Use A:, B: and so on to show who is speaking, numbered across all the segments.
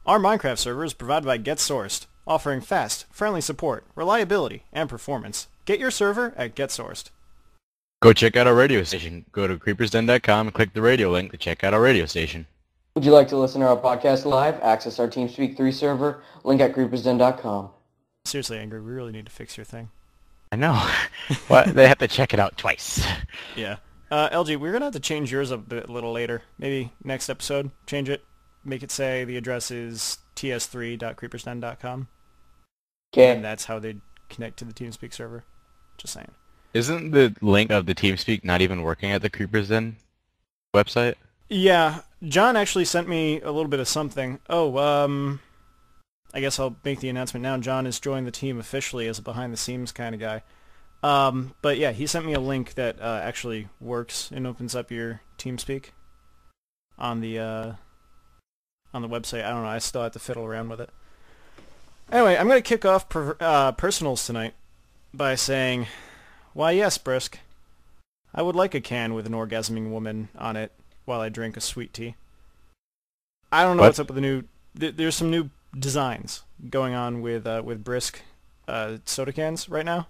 A: Our Minecraft server is provided by GetSourced, offering fast, friendly support, reliability, and performance. Get your server at GetSourced.
B: Go check out our radio station. Go to creepersden.com and click the radio link to check out our radio station.
C: Would you like to listen to our podcast live? Access our TeamSpeak 3 server, link at creepersden.com.
A: Seriously, Angry, we really need to fix your thing.
B: I know. What? They have to check it out twice.
A: Yeah. LG, we're going to have to change yours a little later. Maybe next episode, change it. Make it say the address is ts3.creepersden.com.
C: Okay.
A: And that's how they connect to the TeamSpeak server. Just saying.
B: Isn't the link of the TeamSpeak not even working at the Creepers Den website?
A: Yeah, John actually sent me a little bit of something. Oh, I guess I'll make the announcement now. John has joined the team officially as a behind-the-scenes kind of guy. But yeah, he sent me a link that actually works and opens up your TeamSpeak on the website. I don't know. I still have to fiddle around with it. Anyway, I'm going to kick off personals tonight by saying, why yes, Brisk. I would like a can with an orgasming woman on it while I drink a sweet tea. I don't know what's up with the new... There's some new designs going on with Brisk soda cans right now.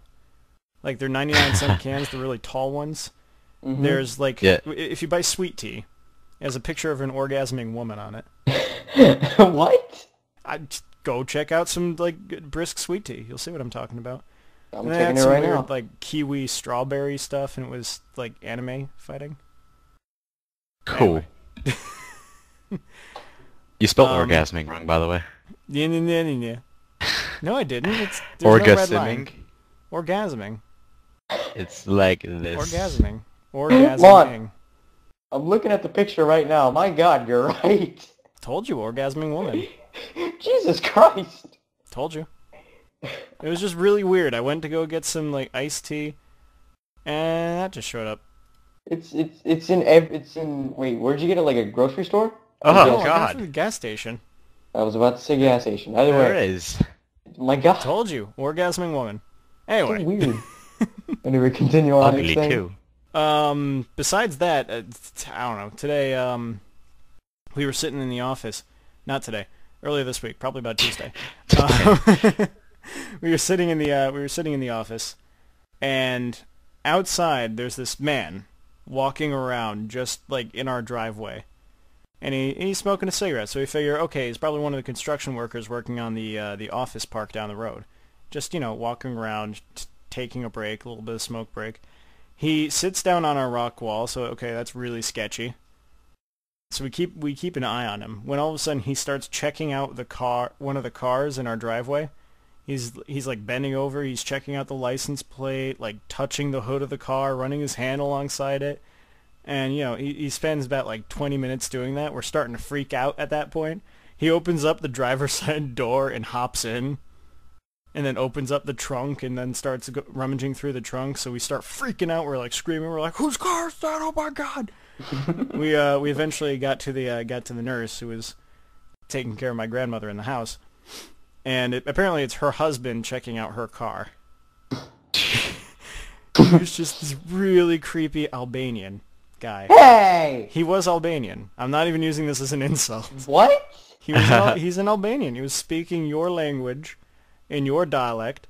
A: Like, they're 99-cent cans, the really tall ones. Mm-hmm. There's, like... Yeah. If you buy sweet tea, it has a picture of an orgasming woman on
C: it. What?
A: Go check out some, like, Brisk sweet tea. You'll see what I'm talking about.
C: I'm checking it right now.
A: Like kiwi strawberry stuff, and it was like anime fighting.
B: Cool. Anyway. You spelled orgasming wrong, by the way.
A: Yeah. No, I didn't. It's
B: orgasming.
A: No orgasming.
B: It's like this.
A: Orgasming.
C: I'm looking at the picture right now. My God, you're right.
A: Told you, orgasming woman.
C: Jesus Christ.
A: Told you. It was just really weird. I went to go get some like iced tea, and that just showed up.
C: It's in wait, where'd you get it? Like a grocery store?
B: Oh
A: God! I got it
B: from
A: from the gas station.
C: I was about to say gas station. Either way,
B: there it is.
C: My God!
A: Told you, orgasming woman. Anyway,
C: so weird. Anyway, continue on.
B: Ugly too.
A: Besides that, I don't know. Today, we were sitting in the office. Not today. Earlier this week, probably about Tuesday. We were sitting in the office, and outside there's this man walking around just like in our driveway, and he's smoking a cigarette. So we figure, okay, he's probably one of the construction workers working on the office park down the road, just walking around, taking a break, a little bit of smoke break. He sits down on our rock wall, so okay, that's really sketchy. So we keep an eye on him. When all of a sudden he starts checking out one of the cars in our driveway. He's like bending over, he's checking out the license plate, like touching the hood of the car, running his hand alongside it. And he spends about like 20 minutes doing that. We're starting to freak out at that point. He opens up the driver's side door and hops in, and then opens up the trunk and then starts rummaging through the trunk. So we start freaking out. We're like screaming. We're like, "Whose car is that? Oh my God!" We eventually got to the nurse who was taking care of my grandmother in the house. And apparently it's her husband checking out her car. He was just this really creepy Albanian guy.
C: Hey!
A: He was Albanian. I'm not even using this as an insult.
C: What?
A: He's an Albanian. He was speaking your language in your dialect.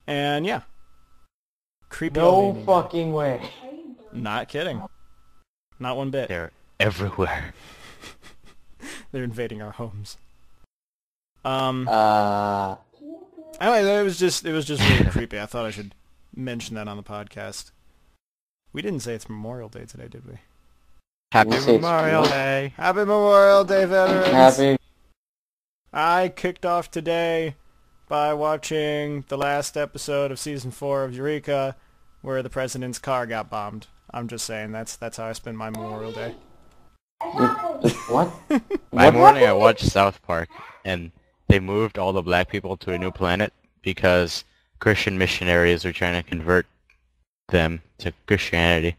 A: And yeah. Creepy Albanian guy.
C: Fucking way.
A: Not kidding. Not one bit.
B: They're everywhere.
A: They're invading our homes.
C: Anyway,
A: it was just really creepy. I thought I should mention that on the podcast. We didn't say it's Memorial Day today, did we?
B: Happy Memorial Day.
A: Happy Memorial Day, veterans.
C: Happy.
A: I kicked off today by watching the last episode of season 4 of Eureka, where the president's car got bombed. I'm just saying that's how I spend my Memorial Day.
C: What?
B: My morning I watched South Park, and they moved all the black people to a new planet because Christian missionaries are trying to convert them to Christianity.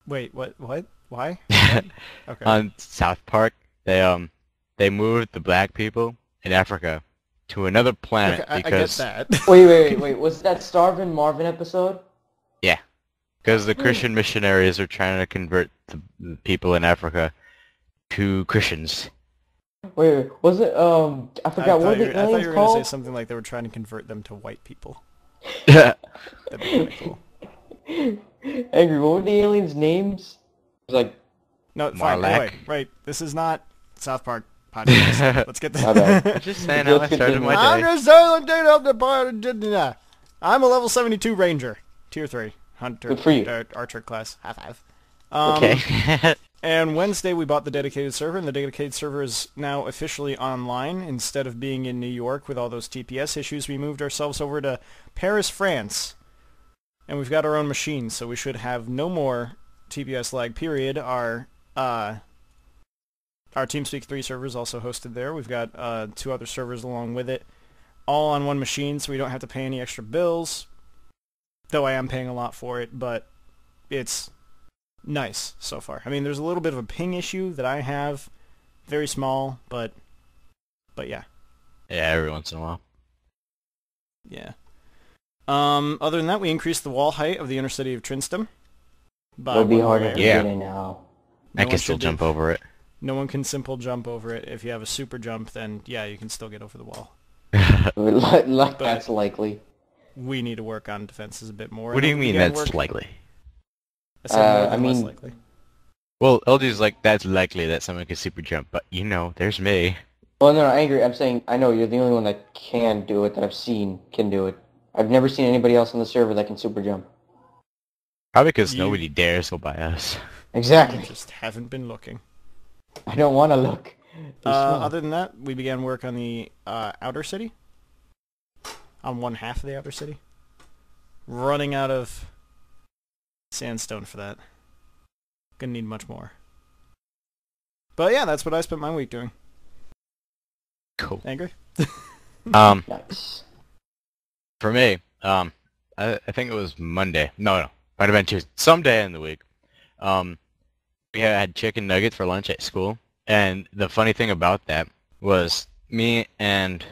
A: Wait, what? Why? Okay.
B: On South Park, they moved the black people in Africa to another planet
A: okay,
B: because
A: I get that.
C: Wait. Was that Starvin' Marvin episode?
B: yeah, because the Christian missionaries are trying to convert the people in Africa to Christians.
C: Wait, was it, I forgot, what were the
A: I thought
C: aliens
A: you were going to say
C: called?
A: something like they were trying to convert them to white people.
B: Yeah.
A: That'd be kind of cool.
C: Angry, what were the aliens' names? It was like,
A: No, fine.
B: Marlack.
A: Anyway, right. This is not South Park podcast. Let's get
C: My bad.
B: I'm just saying how I
C: Let's
B: started
C: continue.
B: my
A: I'm
B: day.
A: just telling you up the part. I'm a level 72 ranger, tier 3 hunter.
C: Good for you.
A: Archer class. High five.
B: Okay.
A: And Wednesday we bought the dedicated server, and the dedicated server is now officially online. Instead of being in New York with all those TPS issues, we moved ourselves over to Paris, France. And we've got our own machine, so we should have no more TPS lag, period. Our TeamSpeak 3 server is also hosted there. We've got 2 other servers along with it, all on one machine, so we don't have to pay any extra bills. Though I am paying a lot for it, but it's nice so far. I mean, there's a little bit of a ping issue that I have, very small, but yeah.
B: Yeah, every once in a while.
A: Yeah. Other than that, we increased the wall height of the inner city of Trinstum.
C: it'll be harder to
B: Yeah.
C: get in now.
B: I can still jump over it.
A: No one can simple jump over it. If you have a super jump, then yeah, you can still get over the wall.
C: That's likely.
A: We need to work on defenses a bit more.
B: What do you
A: and we
B: mean
A: began
B: that's
A: work-
B: likely?
A: I said more than
C: I
A: less
C: mean-
A: likely.
B: Well, LG's like, that's likely that someone can super jump, but you know, there's me.
C: Well, no, Angry, I'm saying, I know you're the only one that can do it, that I've seen can do it. I've never seen anybody else on the server that can super jump.
B: Probably because
A: You-
B: nobody dares go by us.
A: You
C: Exactly.
A: just haven't been looking.
C: I don't want to look. They're small.
A: Other than that, we began work on the outer city. On one half of the outer city. Running out of sandstone for that. Gonna need much more. But yeah, that's what I spent my week doing.
B: Cool.
A: Angry?
C: Nice.
B: For me, I think it was Monday. No, might have been Tuesday. Some day in the week. We had chicken nuggets for lunch at school, and the funny thing about that was me and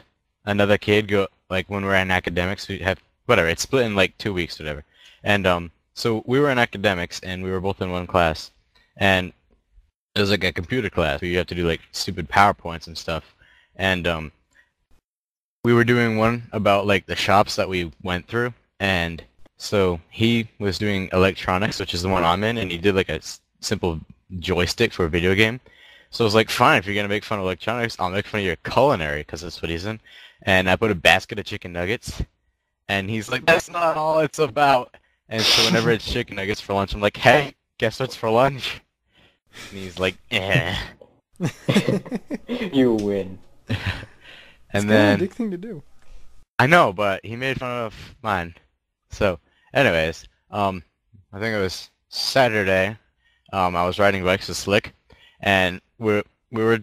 B: another kid go, like, when we were in academics, we have, whatever, it's split in like 2 weeks, whatever. And so we were in academics, and we were both in one class, and it was like a computer class where you have to do like stupid PowerPoints and stuff. And we were doing one about like the shops that we went through, and so he was doing electronics, which is the one I'm in, and he did like a simple joystick for a video game. So I was like, fine, if you're gonna make fun of electronics, I'll make fun of your culinary, because that's what he's in. And I put a basket of chicken nuggets, and he's like, that's not all it's about. And so whenever it's chicken nuggets for lunch, I'm like, hey, guess what's for lunch? And he's like, eh.
C: You win.
B: And then
A: Big thing to do.
B: I know, but he made fun of mine. So, anyways, I think it was Saturday. I was riding bikes with Slick, and we were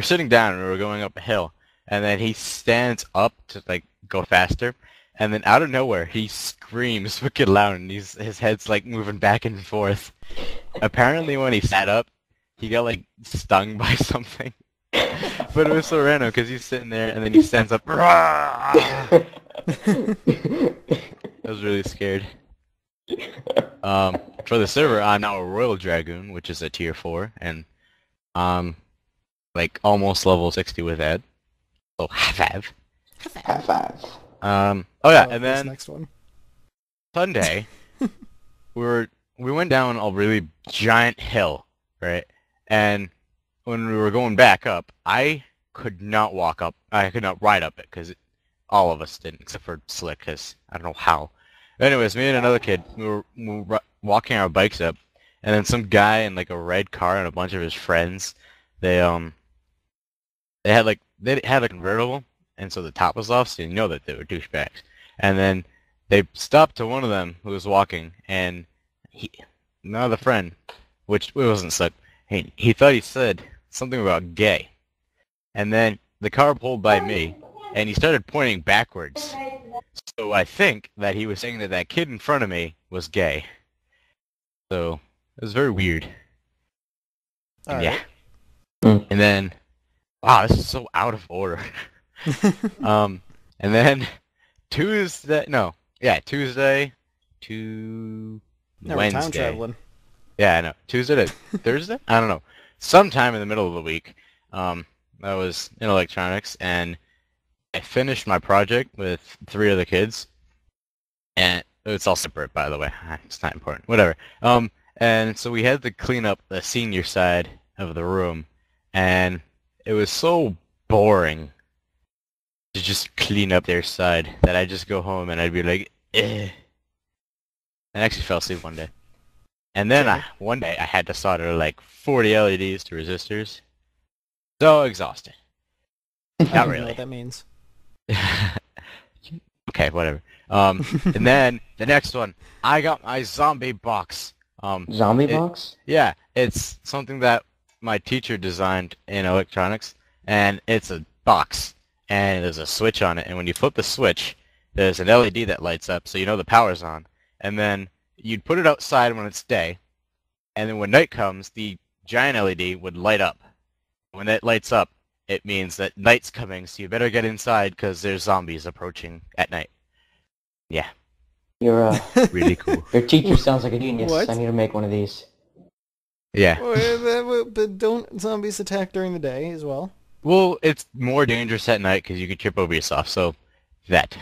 B: sitting down and we were going up a hill, and then he stands up to like go faster, and then out of nowhere he screams wicked loud, and his head's like moving back and forth. Apparently, when he sat up, he got like stung by something. But it was so random because he's sitting there and then he stands up. I was really scared. For the server, I'm now a Royal Dragoon, which is a tier 4, and like almost level 60 with Ed. So high five.
C: High five.
B: Oh yeah, and
A: This
B: then
A: next one.
B: Sunday, we went down a really giant hill, right? And when we were going back up, I could not walk up. I could not ride up it because all of us didn't, except for Slick, because I don't know how. Anyways, me and another kid, we were walking our bikes up, and then some guy in like a red car and a bunch of his friends, they had a convertible, and so the top was off, so you know that they were douchebags. And then they stopped to one of them who was walking, and another friend, which it wasn't Slick, he thought he said something about gay. And then the car pulled by me, and he started pointing backwards. So I think that he was saying that that kid in front of me was gay. So it was very weird. And yeah. And then, wow, this is so out of order. And then Tuesday to
A: Now we're
B: Wednesday.
A: time traveling.
B: Yeah, I know. Tuesday to Thursday? I don't know. Sometime in the middle of the week, I was in electronics, and I finished my project with 3 other kids, and it's all separate, by the way. It's not important. Whatever. And so we had to clean up the senior side of the room, and it was so boring to just clean up their side that I'd just go home and I'd be like, eh. I actually fell asleep one day. And then one day I had to solder like 40 LEDs to resistors. So exhausted.
A: I
B: Not
A: don't know
B: really.
A: what that means.
B: Okay, whatever. And then the next one, I got my zombie box.
C: Zombie box?
B: Yeah, it's something that my teacher designed in electronics, and it's a box, and there's a switch on it, and when you flip the switch, there's an LED that lights up, so you know the power's on. And then you'd put it outside when it's day, and then when night comes, the giant LED would light up. When that lights up, it means that night's coming, so you better get inside because there's zombies approaching at night. Yeah.
C: Your
B: Really cool.
C: your teacher sounds like a genius.
A: What?
C: I need to make one of these.
B: Yeah.
A: But don't zombies attack during the day as well?
B: Well, it's more dangerous at night because you could trip over yourself, so that.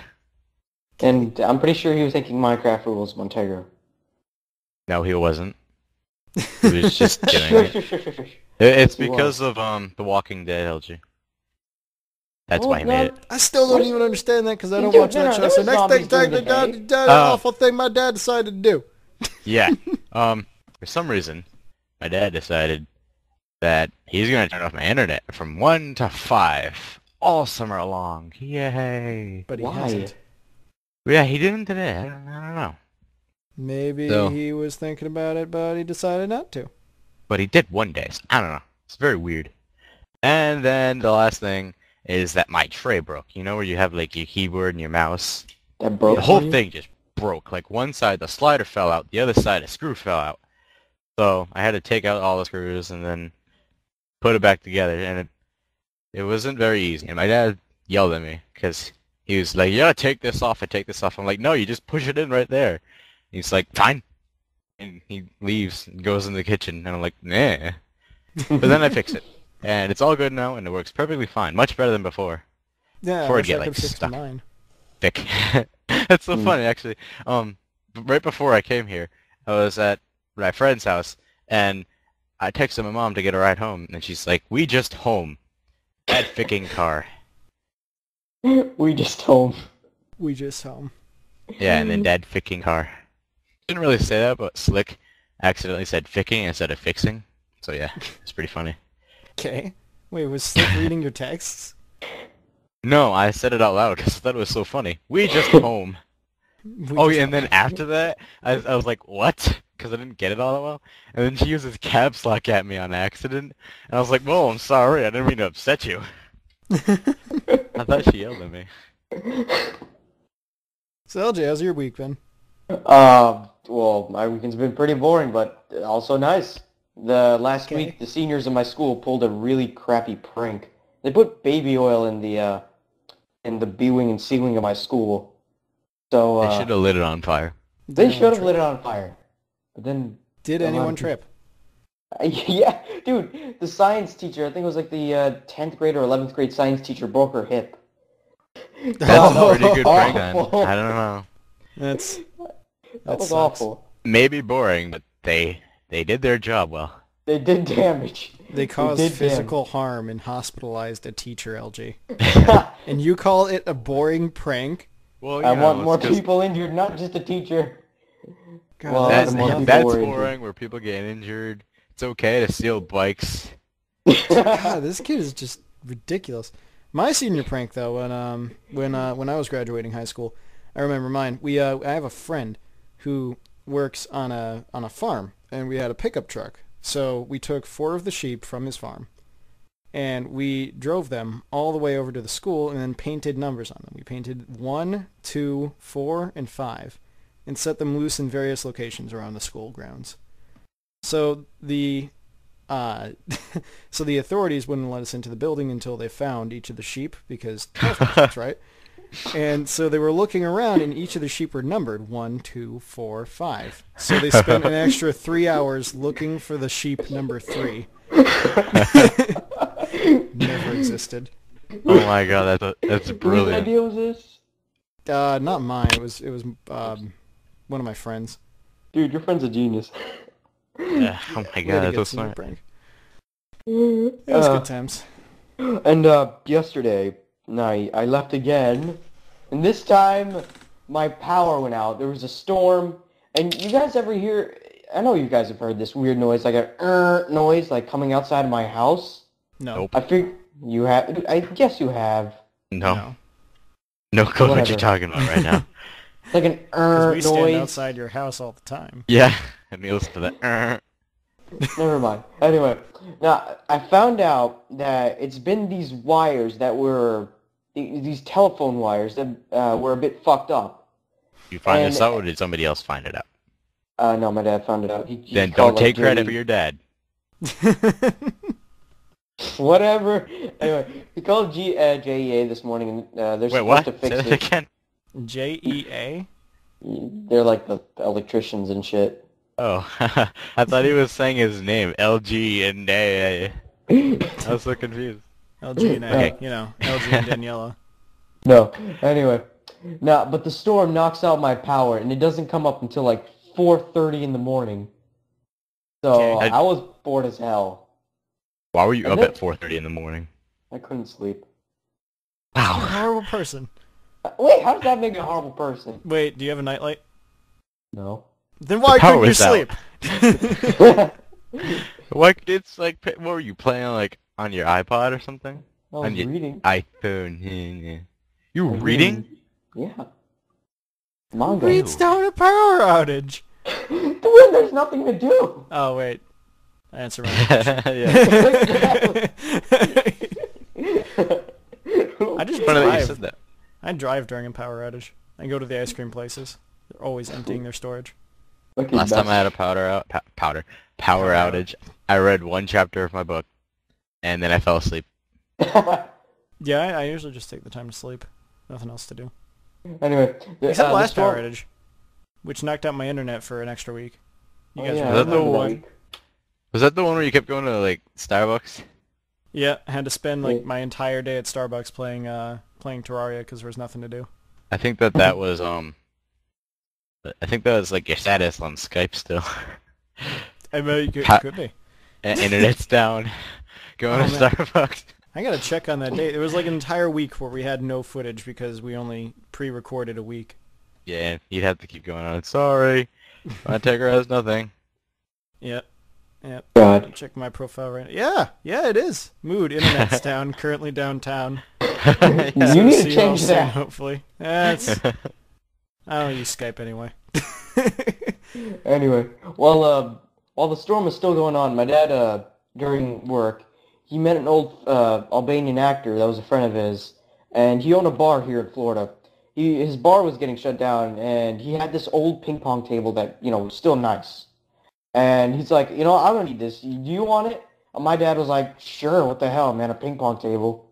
C: And I'm pretty sure he was thinking Minecraft rules, Montego.
B: No, he wasn't. He was just doing
C: Sure,
B: it.
C: sure, sure, sure, sure.
B: It's
C: He
B: because
C: was.
B: of The Walking Dead, LG. That's
C: Oh,
B: why he made it.
A: I still don't
C: What?
A: even understand that because I don't
C: Dude,
A: watch
C: no,
A: that
C: no,
A: show.
C: there
A: So
C: was
A: next
C: zombies
A: thing,
C: during the day.
A: awful thing my dad decided to do.
B: Yeah. For some reason, my dad decided that he's gonna turn off my internet from 1 to 5 all summer long. Yay!
A: But he
C: Why?
A: hasn't.
B: Yeah, he didn't today. I don't know.
A: Maybe
B: So-
A: he was thinking about it, but he decided not to.
B: But he did one day. So I don't know. It's very weird. And then the last thing is that my tray broke. You know where you have like your keyboard and your mouse?
C: That broke
B: The whole
C: on you?
B: thing just broke. Like one side the slider fell out, the other side a screw fell out. So I had to take out all the screws and then put it back together, and it wasn't very easy. And my dad yelled at me because he was like, "You gotta take this off and take this off." I'm like, "No, you just push it in right there." He's like, "Fine." And he leaves and goes in the kitchen, and I'm like, "Nah." But then I fix it, and it's all good now, and it works perfectly fine, much better than before.
A: Yeah,
B: Before
A: I
B: I'd
A: wish
B: get,
A: I
B: like,
A: could fix
B: stuck.
A: mine.
B: Thick. That's so funny, actually. Right before I came here, I was at my friend's house, and I texted my mom to get a ride home, and she's like, "We just home. That ficking car."
C: We just home.
A: We just home.
B: Yeah, and then Dad ficking car. Didn't really say that, but Slick accidentally said ficking instead of fixing. So yeah, it's pretty funny.
A: Okay. Wait, was Slick reading your texts?
B: No, I said it out loud because I thought it was so funny. We just home. Oh, yeah, and then after that, I was like, what? Because I didn't get it all that well. And then she uses caps lock at me on accident. And I was like, whoa, I'm sorry. I didn't mean to upset you. I thought she yelled at me.
A: So LJ, how's your week been?
C: Well, my weekend's been pretty boring, but also nice. The last
A: Okay.
C: week, the seniors in my school pulled a really crappy prank. They put baby oil in the B wing and C wing of my school. So
B: They should have lit it on fire.
C: they
A: Did
C: should have
A: anyone
C: lit it on fire. But then,
A: Did
C: a lot of
A: anyone
C: people-
A: trip?
C: yeah, dude, the science teacher, I think it was like the 10th grade or 11th grade science teacher, broke her hip.
B: That's
A: Oh,
B: a pretty good prank then.
C: awful.
B: I don't know.
A: That's
C: That was
A: sucks.
C: awful.
B: Maybe boring, but they did their job well.
C: They did damage.
A: They caused
C: did
A: physical harm and hospitalized a teacher, LG. And you call it a boring prank?
B: Well,
C: I want more people injured, not just a teacher.
A: God,
C: Well,
B: That's,
C: more people
B: that's
C: were injured.
B: boring where people get injured. It's okay to steal bikes.
A: God, this kid is just ridiculous. My senior prank though, when I was graduating high school, I remember mine. I have a friend who works on a farm, and we had a pickup truck. So we took 4 of the sheep from his farm, and we drove them all the way over to the school, and then painted numbers on them. We painted 1, 2, 4, and 5, and set them loose in various locations around the school grounds. So the authorities wouldn't let us into the building until they found each of the sheep, because that's right. And so they were looking around, and each of the sheep were numbered 1, 2, 4, 5. So they spent an extra 3 hours looking for the sheep number 3. Never existed.
B: Oh my god, that's
C: Whose
B: brilliant.
C: idea was this?
A: Not mine. It was one of my friends.
C: Dude, your friend's a genius.
B: Yeah, oh my
A: We had
B: god,
A: to
B: that's so
A: get some
B: smart.
A: prank. It was good times.
C: And yesterday night I left again, and this time my power went out. There was a storm, and you guys ever hear? I know you guys have heard this weird noise, like a noise, like coming outside of my house.
A: No.
B: Nope.
C: I think you have. I guess you have.
B: No clue what you're talking about right now.
C: It's like an
A: Because we stand
C: noise.
A: outside your house all the time.
B: Yeah, and he listens to that.
C: Never mind. Anyway, now I found out that it's been these wires that were these telephone wires that were a bit fucked up.
B: You find
C: And-
B: this out, or did somebody else find it out?
C: No, my dad found it out. He
B: Then
C: called,
B: don't take
C: like,
B: credit
C: JE.
B: for your dad.
C: Whatever. Anyway, he called JEA this morning, and they're
B: Wait,
C: supposed
B: what?
C: to
B: Say
C: fix
B: that
C: it.
B: again?
A: JEA?
C: They're like the electricians and shit.
B: Oh, I thought he was saying his name, LG and A. I was so confused.
A: LG and A.
B: Okay.
A: You know, LG and Daniela.
C: No. Anyway, no, but the storm knocks out my power, and it doesn't come up until like 4:30 in the morning. So
A: Okay.
C: I was bored as hell.
B: Why were you
C: And
B: up
C: then-
B: at 4:30 in the morning?
C: I couldn't sleep.
A: You're a
B: Wow.
A: horrible person.
C: Wait, how does that make me a horrible person?
A: Wait, do you have a nightlight?
C: No.
A: Then why
B: power
A: couldn't you
B: was out.
A: sleep?
B: What? It's like, what were you playing, like, on your iPod or something?
C: I was
B: On your
C: reading.
B: iPhone. You were reading?
C: Yeah. Manga.
A: Reads down a power outage.
C: When there's nothing to do.
A: Oh, wait. Answer my
B: Yeah.
A: I just
B: Funny that you
A: drive.
B: said that.
A: I drive during a power outage. I go to the ice cream places. They're always emptying their storage.
C: Okay,
B: Last time I had a
C: that's-
B: power
A: Power
B: outage, I read one chapter of my book, and then I fell asleep.
A: Yeah, I usually just take the time to sleep. Nothing else to do.
C: Anyway,
A: Except
C: the
A: last
C: storm-
A: power outage, which knocked out my internet for an extra week. You
C: Oh,
A: guys
C: yeah,
B: Was that
A: remember
B: the
A: that?
B: one? Was that the one where you kept going to, like, Starbucks?
A: Yeah, I had to spend like
C: Yeah.
A: my entire day at Starbucks playing Terraria because there was nothing to do.
B: I think that was, I think that was, like, your status on Skype still.
A: I mean, it
B: Ha-
A: could be.
B: Internet's down. Going
A: Oh,
B: to
A: man.
B: Starbucks.
A: I gotta check on that date. There was like an entire week where we had no footage because we only pre-recorded a week.
B: Yeah, you'd have to keep going on. Sorry. My Tegra has nothing.
A: Yep. Yep.
C: God.
A: Check my profile right now. Yeah, it is. Mood, internet's down, currently downtown.
B: Yeah.
C: You need to
A: See you all
C: change
A: soon,
C: that.
A: hopefully. That's... I don't use Skype anyway.
C: Anyway, while the storm was still going on, my dad, during work, he met an old Albanian actor that was a friend of his, and he owned a bar here in Florida. His bar was getting shut down, and he had this old ping pong table that, was still nice. And he's like, I don't need this. Do you want it? And my dad was like, sure, what the hell, man, a ping pong table.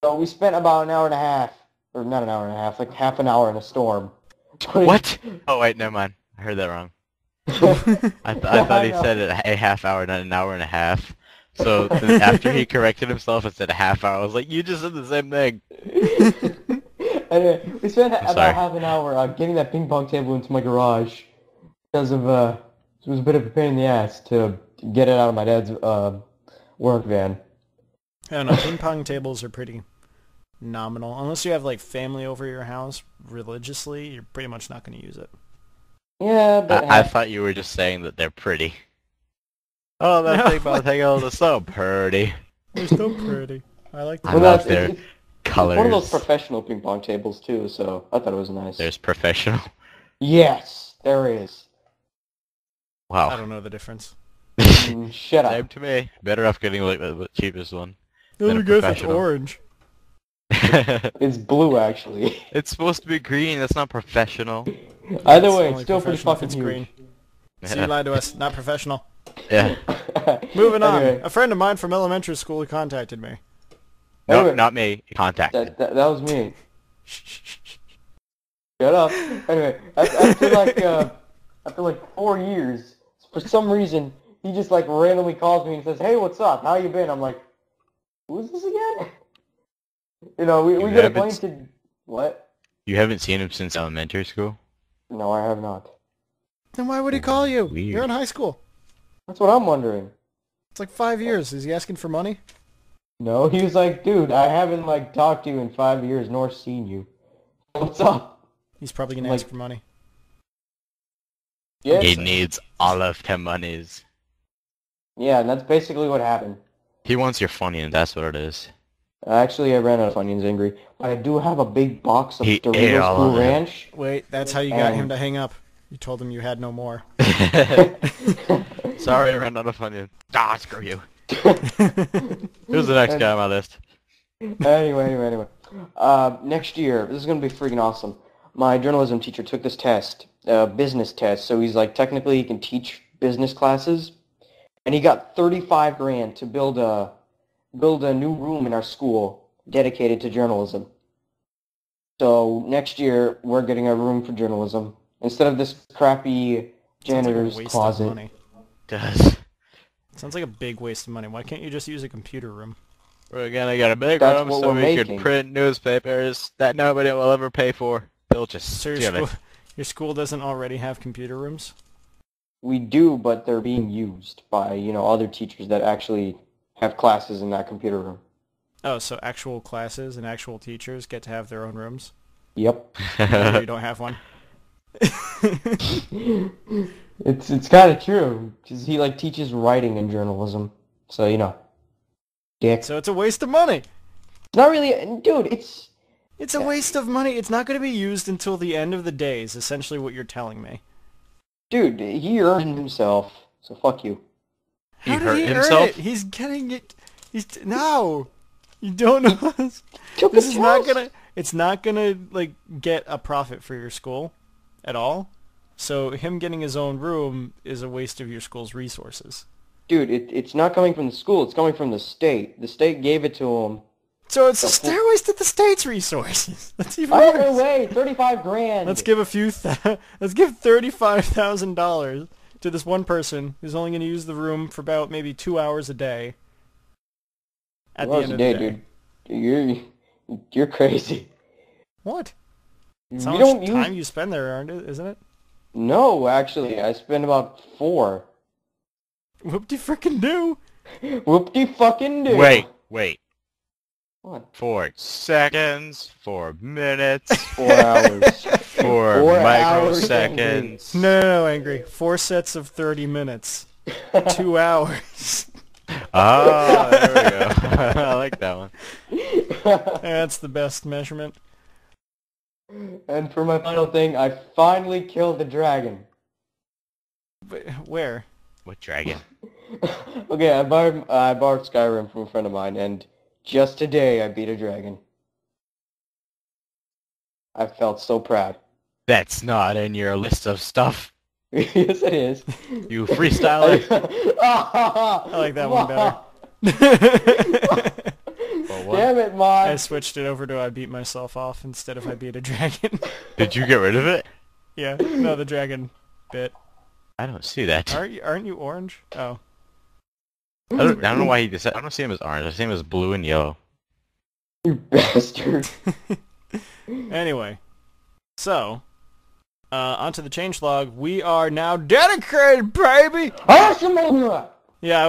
C: So we spent about an hour and a half, or not an hour and a half, like half an hour in a storm.
B: What? Oh, wait, never mind. I heard that wrong. I thought he
C: know.
B: said a half hour, not an hour and a half. So then after he corrected himself and said a half hour, I was like, you just said the same thing.
C: Anyway, we spent about
B: sorry.
C: half an hour getting that ping pong table into my garage because of it was a bit of a pain in the ass to get it out of my dad's work van.
A: I don't know, ping pong tables are pretty nominal. Unless you have like family over your house religiously, you're pretty much not going to use it.
C: Yeah, but
B: I thought you were just saying that they're pretty. Oh, that
A: No.
B: thing about table is so pretty.
A: They're so pretty. I like
B: I
A: them.
B: love
C: it's-
B: their
C: it's
B: colors.
C: one of those professional ping pong tables too, so I thought it was nice.
B: There's professional.
C: Yes, there is.
A: I
B: Wow.
A: don't know the difference.
C: Shut
B: Same
C: up.
B: to me. Better off getting like the cheapest one.
A: Oh,
B: Than a
A: you guys
B: professional.
A: orange.
C: It's blue, actually.
B: It's supposed to be green. That's not professional.
C: Either
A: It's
C: way,
A: only
C: it's still pretty
A: professional if
C: fucking
A: it's
C: huge.
A: green. So you lied to us. Not professional.
B: Yeah.
A: Moving on.
C: Anyway.
A: A friend of mine from elementary school contacted me.
B: No,
C: Anyway.
B: not me. Contacted.
C: That was me. Shut up. Anyway, after like 4 years, for some reason, he just like randomly calls me and says, "Hey, what's up? How you been?" I'm like, Who's this again? You know, we
B: You
C: get
B: haven't
C: acquainted. What?
B: You haven't seen him since elementary school?
C: No, I have not.
A: Then why would he call you?
B: Weird.
A: You're in high school.
C: That's what I'm wondering.
A: It's like 5 years. Is he asking for money?
C: No, he was like, dude, I haven't like talked to you in 5 years nor seen you. What's up?
A: He's probably gonna
C: Like-
A: ask for money.
C: Yeah,
B: He needs all of the monies.
C: yeah, and that's basically what happened.
B: He wants your Funyuns, that's what it is.
C: Actually, I ran out of Onions Angry. But I do have a big box of
B: He ate
C: Doritos
B: all
C: Cool
B: of them.
C: Ranch.
A: Wait, that's how you got him to hang up. You told him you had no more.
B: Sorry, I ran out of Funyuns. Ah, screw you. Who's the next guy on my list?
C: Anyway. Next year, this is going to be freaking awesome. My journalism teacher took this test, business test, so he's like, technically he can teach business classes. And he got 35 grand to build a new room in our school dedicated to journalism. So next year, we're getting a room for journalism. Instead of this crappy janitor's
A: Sounds like a waste
C: closet.
A: of money.
B: Does.
A: Sounds like a big waste of money. Why can't you just use a computer room?
B: We're gonna get a big
C: That's
B: room
C: what
B: so
C: we're
B: we
C: making.
B: can print newspapers that nobody will ever pay for. They'll just
A: So
B: steal
A: your school doesn't already have computer rooms?
C: We do, but they're being used by, other teachers that actually have classes in that computer room.
A: Oh, so actual classes and actual teachers get to have their own rooms?
C: Yep.
A: You don't have one?
C: It's kind of true, because he, teaches writing in journalism. So, dick.
A: So it's a waste of money!
C: Not really, dude, it's...
A: It's a waste of money. It's not going to be used until the end of the day, is essentially what you're telling me.
C: Dude, he earned himself, so fuck you.
B: He
A: How
B: hurt
A: did he
B: himself?
A: earn it? He's getting it... No! You don't know this.
C: Took
A: This
C: a
A: is not
C: test.
A: gonna... It's not gonna, get a profit for your school at all. So him getting his own room is a waste of your school's resources.
C: Dude, it's not coming from the school, it's coming from the state. The state gave it to him.
A: So it's a waste of the state's resources. That's even
C: By the
A: worse.
C: way, 35 grand!
A: Let's give let's give $35,000 to this one person who's only going to use the room for about maybe 2 hours a day. At the end of the day.
C: Dude. You're crazy.
A: What? It's
C: You
A: how
C: don't
A: much
C: use...
A: time you spend there, isn't it?
C: No, actually, I spend about 4.
A: Whoop-de-frickin-do!
C: Whoop-de-fucking-do.
B: Wait.
C: What?
B: 4 seconds, 4 minutes,
C: 4 hours.
B: 4
C: 4 hours,
B: microseconds.
A: No, Angry. 4 sets of 30 minutes. 2 hours.
B: Ah, there we go. I like that one.
A: That's the best measurement.
C: And for my final thing, I finally killed the dragon.
A: But where?
B: What dragon?
C: Okay, I borrowed Skyrim from a friend of mine, and just today I beat a dragon. I felt so proud.
B: That's not in your list of stuff.
C: Yes, it is.
B: You freestyler.
A: I like that one better.
B: Well, what?
C: Damn it,
A: I
C: Mon.
A: switched it over to I beat myself off instead of I beat a dragon.
B: Did you get rid of it?
A: Yeah, no, the dragon bit.
B: I don't see that.
A: Aren't you orange? Oh.
B: I don't know why he decided. I don't see him as orange. I see him as blue and yellow.
C: You bastard.
A: Anyway, so onto the changelog. We are now dedicated, baby.
C: Awesome.
A: Yeah,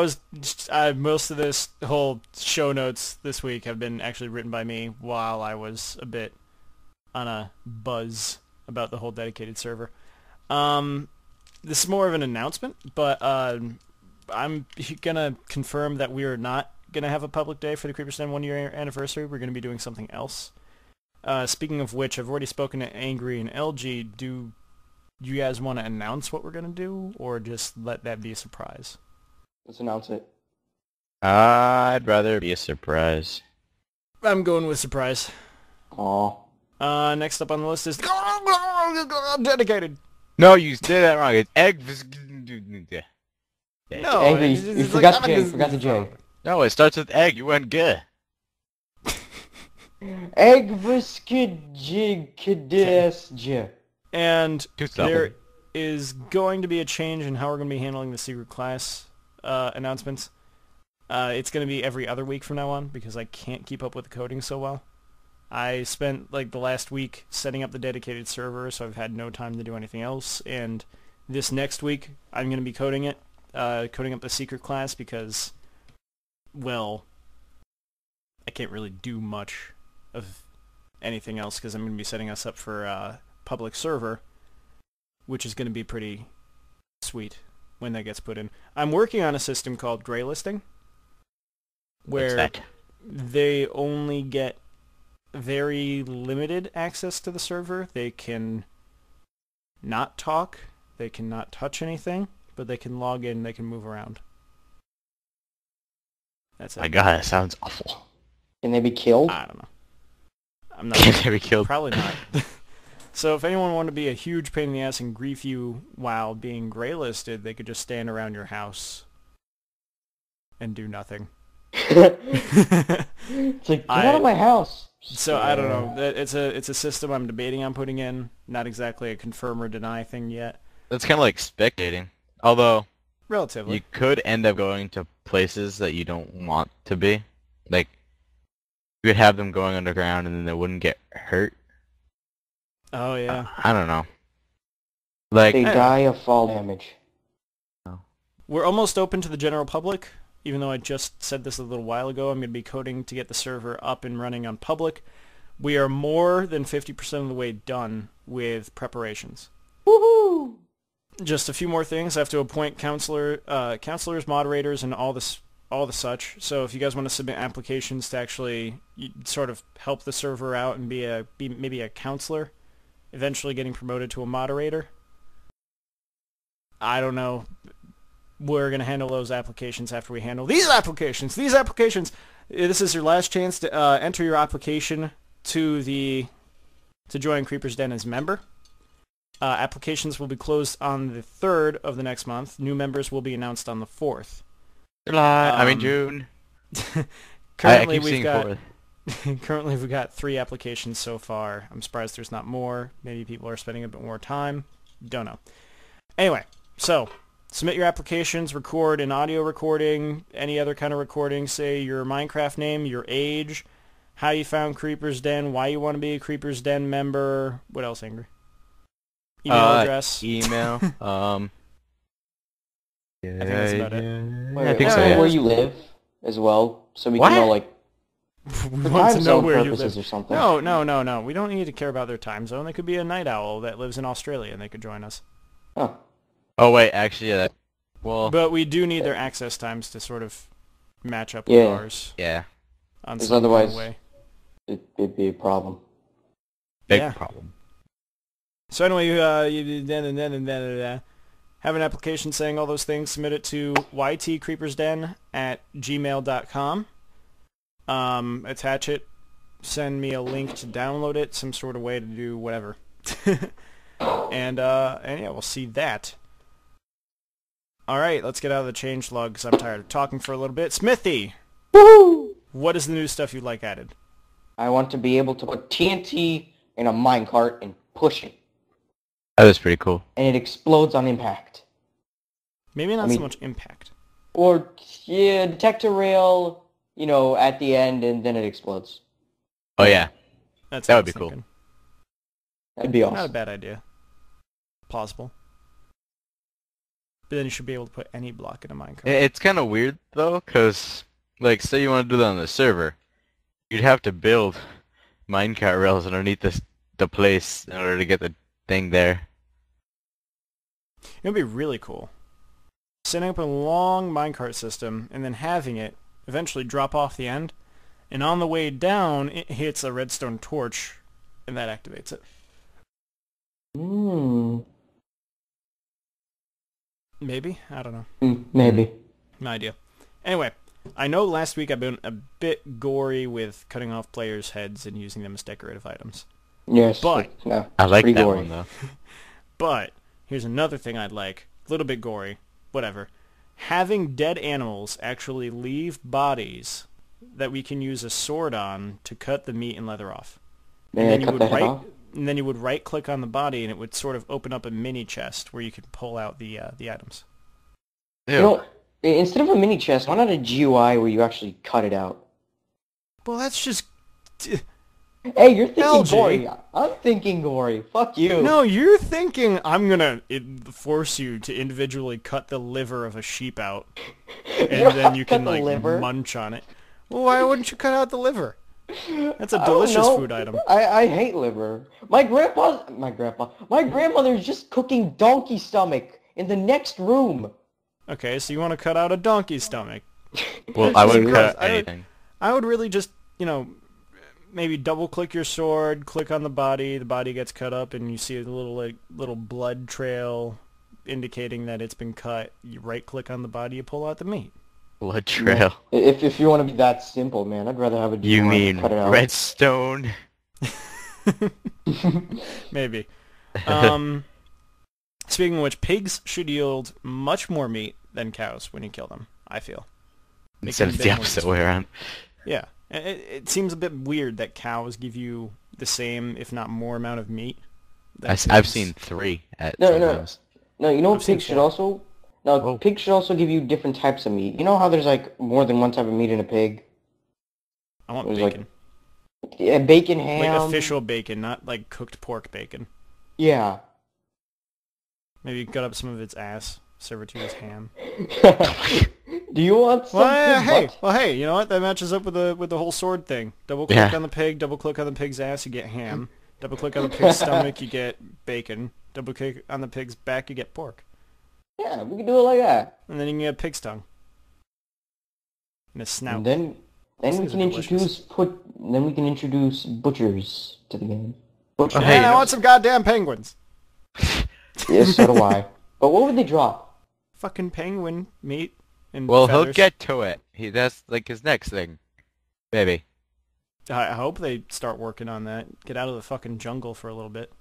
A: most of this whole show notes this week have been actually written by me while I was a bit on a buzz about the whole dedicated server. This is more of an announcement, but I'm gonna confirm that we are not gonna have a public day for the Creeper's Den 1 year anniversary. We're gonna be doing something else. Speaking of which, I've already spoken to Angry and LG. Do you guys want to announce what we're gonna do, or just let that be a surprise?
C: Let's announce it.
B: I'd rather be a surprise.
A: I'm going with surprise.
C: Aw.
A: Next up on the list is dedicated.
B: No, you did that wrong. It's egg.
A: No,
C: Angry,
A: it's
C: you
A: like,
C: forgot the J. You forgot the J.
B: No, it starts with egg. You went good.
C: Egg Viskidjigkidesj.
A: And
B: Too slow.
A: there is going to be a change in how we're going to be handling the secret class announcements. It's going to be every other week from now on because I can't keep up with the coding so well. I spent like the last week setting up the dedicated server, so I've had no time to do anything else. And this next week, I'm going to be coding it, coding up the secret class because, well, I can't really do much of anything else because I'm going to be setting us up for a public server, which is going to be pretty sweet when that gets put in. I'm working on a system called graylisting, where they only get very limited access to the server. They can not talk, they cannot touch anything, but they can log in, they can move around. That's it.
B: My God, that sounds awful.
C: Can they be killed?
A: I don't know. I'm not
B: Can they be killed?
A: Probably not. So if anyone wanted to be a huge pain in the ass and grief you while being graylisted, they could just stand around your house and do nothing.
C: It's like, get out of my house.
A: So I don't know. It's a system I'm debating on putting in. Not exactly a confirm or deny thing yet.
B: That's kind of like spectating. Although,
A: Relatively.
B: you could end up going to places that you don't want to be. Like, you could have them going underground and then they wouldn't get hurt.
A: Oh yeah.
B: I don't know. Like,
C: They die of fall damage.
A: We're almost open to the general public. Even though I just said this a little while ago, I'm going to be coding to get the server up and running on public. We are more than 50% of the way done with preparations.
C: Woohoo!
A: Just a few more things. I have to appoint counselors, moderators, and all the such. So if you guys want to submit applications to actually sort of help the server out and be maybe a counselor, eventually getting promoted to a moderator, I don't know. We're going to handle those applications after we handle these applications. These applications. This is your last chance to enter your application to join Creeper's Den as member. Applications will be closed on the 3rd of the next month. New members will be announced on the 4th.
B: July, June.
A: Currently,
B: I keep seeing 4th.
A: Currently, we've got 3 applications so far. I'm surprised there's not more. Maybe people are spending a bit more time. Don't know. Anyway, so submit your applications, record an audio recording, any other kind of recording, say your Minecraft name, your age, how you found Creeper's Den, why you want to be a Creeper's Den member. What else, Angry? Email address.
B: Email.
A: I think that's about it.
C: Wait,
B: I think
C: wanna
B: so,
C: know
B: yeah.
C: where you live as well, so we
B: What?
C: can know, like,
A: We
C: for
A: want to
C: time
A: know
C: zone
A: where you
C: purposes
A: live.
C: or something.
A: No. We don't need to care about their time zone. They could be a night owl that lives in Australia and they could join us.
C: Huh.
B: Oh, wait, actually, yeah. Well,
A: But we do need their access times to sort of match up with
C: Yeah.
A: ours
B: yeah.
A: on
C: 'Cause
A: some
C: otherwise-
A: way.
C: It'd be a problem.
B: Big
A: Yeah.
B: problem.
A: So anyway, you have an application saying all those things. Submit it to ytcreepersden@gmail.com. Attach it. Send me a link to download it. Some sort of way to do whatever. and yeah, we'll see that. All right, let's get out of the changelog because I'm tired of talking for a little bit. Smithy,
C: Woohoo!
A: what is the new stuff you'd like added?
C: I want to be able to put TNT in a minecart and push it,
B: That was pretty cool.
C: and it explodes on impact.
A: Maybe not
C: I mean-
A: so much impact.
C: Or, yeah, detector rail, at the end, and then it explodes.
B: Oh, yeah.
A: That
B: That would be cool.
C: That'd be
A: Not a
C: awesome.
A: bad idea. Plausible. But then you should be able to put any block in a minecart.
B: It's kind of weird, though, because, like, say you want to do that on the server, you'd have to build minecart rails underneath the place in order to get the thing there.
A: It would be really cool. Setting up a long minecart system and then having it eventually drop off the end, and on the way down it hits a redstone torch and that activates it. Maybe? I don't know.
C: Maybe.
A: No idea. Anyway, I know last week I've been a bit gory with cutting off players' heads and using them as decorative items.
C: Yes.
A: But-
C: yeah,
B: I like
C: pretty
B: that
C: gory.
B: one, though.
A: But here's another thing I'd like. A little bit gory. Whatever. Having dead animals actually leave bodies that we can use a sword on to cut the meat and leather off.
C: May I cut the head off?
A: And then you would right click on the body and it would sort of open up a mini chest where you could pull out the items.
B: Ew.
C: You know, Instead of a mini chest, why not a GUI where you actually cut it out?
A: Well, that's just...
C: Hey, you're thinking
A: Algae.
C: gory. I'm thinking gory. Fuck you.
A: No, you're thinking I'm gonna force you to individually cut the liver of a sheep out, and then you can like munch on it. Well, why wouldn't you cut out the liver? That's a delicious food item.
C: I hate liver. My grandmother's just cooking donkey stomach in the next room.
A: Okay, so you want to cut out a donkey stomach?
B: Well, I wouldn't cut out anything.
A: I would really just, maybe double-click your sword, click on the body gets cut up, and you see a little blood trail indicating that it's been cut. You right-click on the body, you pull out the meat.
B: Blood trail.
C: If you want to be that simple, man, I'd rather have a GUI.
B: You mean
C: cut it out.
B: redstone?
A: Maybe. Speaking of which, pigs should yield much more meat than cows when you kill them, I feel.
B: Instead of the opposite way around.
A: Yeah. It seems a bit weird that cows give you the same, if not more, amount of meat.
B: I've seen 3 at
C: No,
B: sometimes.
C: No, you know what pigs should also... No, pigs should also give you different types of meat. You know how there's, like, more than one type of meat in a pig?
A: I want bacon.
C: Yeah, bacon, ham...
A: Like official bacon, not, like, cooked pork bacon.
C: Yeah.
A: Maybe cut up some of its ass, serve it to you as ham.
C: Do you want some
A: hey, you know what? That matches up with the whole sword thing. Double-click on the pig, double-click on the pig's ass, you get ham. Double-click on the pig's stomach, you get bacon. Double-click on the pig's back, you get pork.
C: Yeah, we can do it like that.
A: And then you can get a pig's tongue. And a snout.
C: And then we can introduce butchers to the game.
A: Butchers. Hey, I want some goddamn penguins.
C: Yes, so do I. But what would they drop?
A: Fucking penguin meat and
B: Well,
A: feathers.
B: he'll get to it. That's like his next thing. Maybe.
A: I hope they start working on that. Get out of the fucking jungle for a little bit.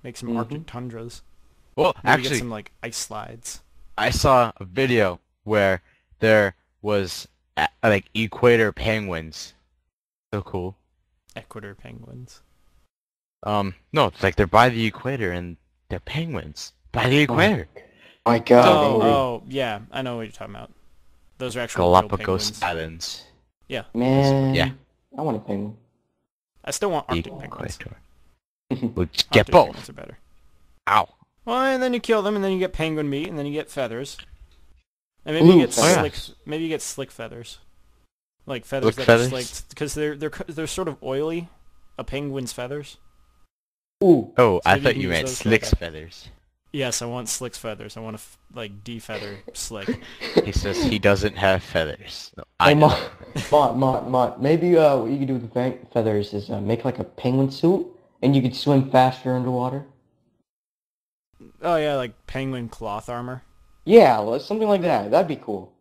A: Make some Arctic tundras.
B: Well,
A: maybe
B: actually,
A: get some like ice slides.
B: I saw a video where there was like equator penguins. So cool.
A: Ecuador penguins.
B: No, it's like they're by the equator and they're penguins by the equator.
C: Oh my God.
A: Oh, yeah, I know what you're talking about. Those are actually
B: Galapagos Islands.
A: Yeah.
C: Man.
B: Yeah.
C: I want a penguin.
A: I still want Arctic penguins.
B: We'll get both.
A: Penguins are better.
B: Ow.
A: Well, and then you kill them, and then you get penguin meat, and then you get feathers. And maybe you get maybe you get slick feathers, like feathers that are slicked, because they're sort of oily. A penguin's feathers.
C: Ooh.
B: Oh, so I thought you meant Slick's feathers.
A: Yes, I want Slick's feathers. I want to like de-feather Slick.
B: He says he doesn't have feathers. No,
C: Hey, Mont, maybe what you could do with the feathers is make like a penguin suit, and you could swim faster underwater.
A: Oh yeah, like penguin cloth armor.
C: Yeah, well, something like that. That'd be cool.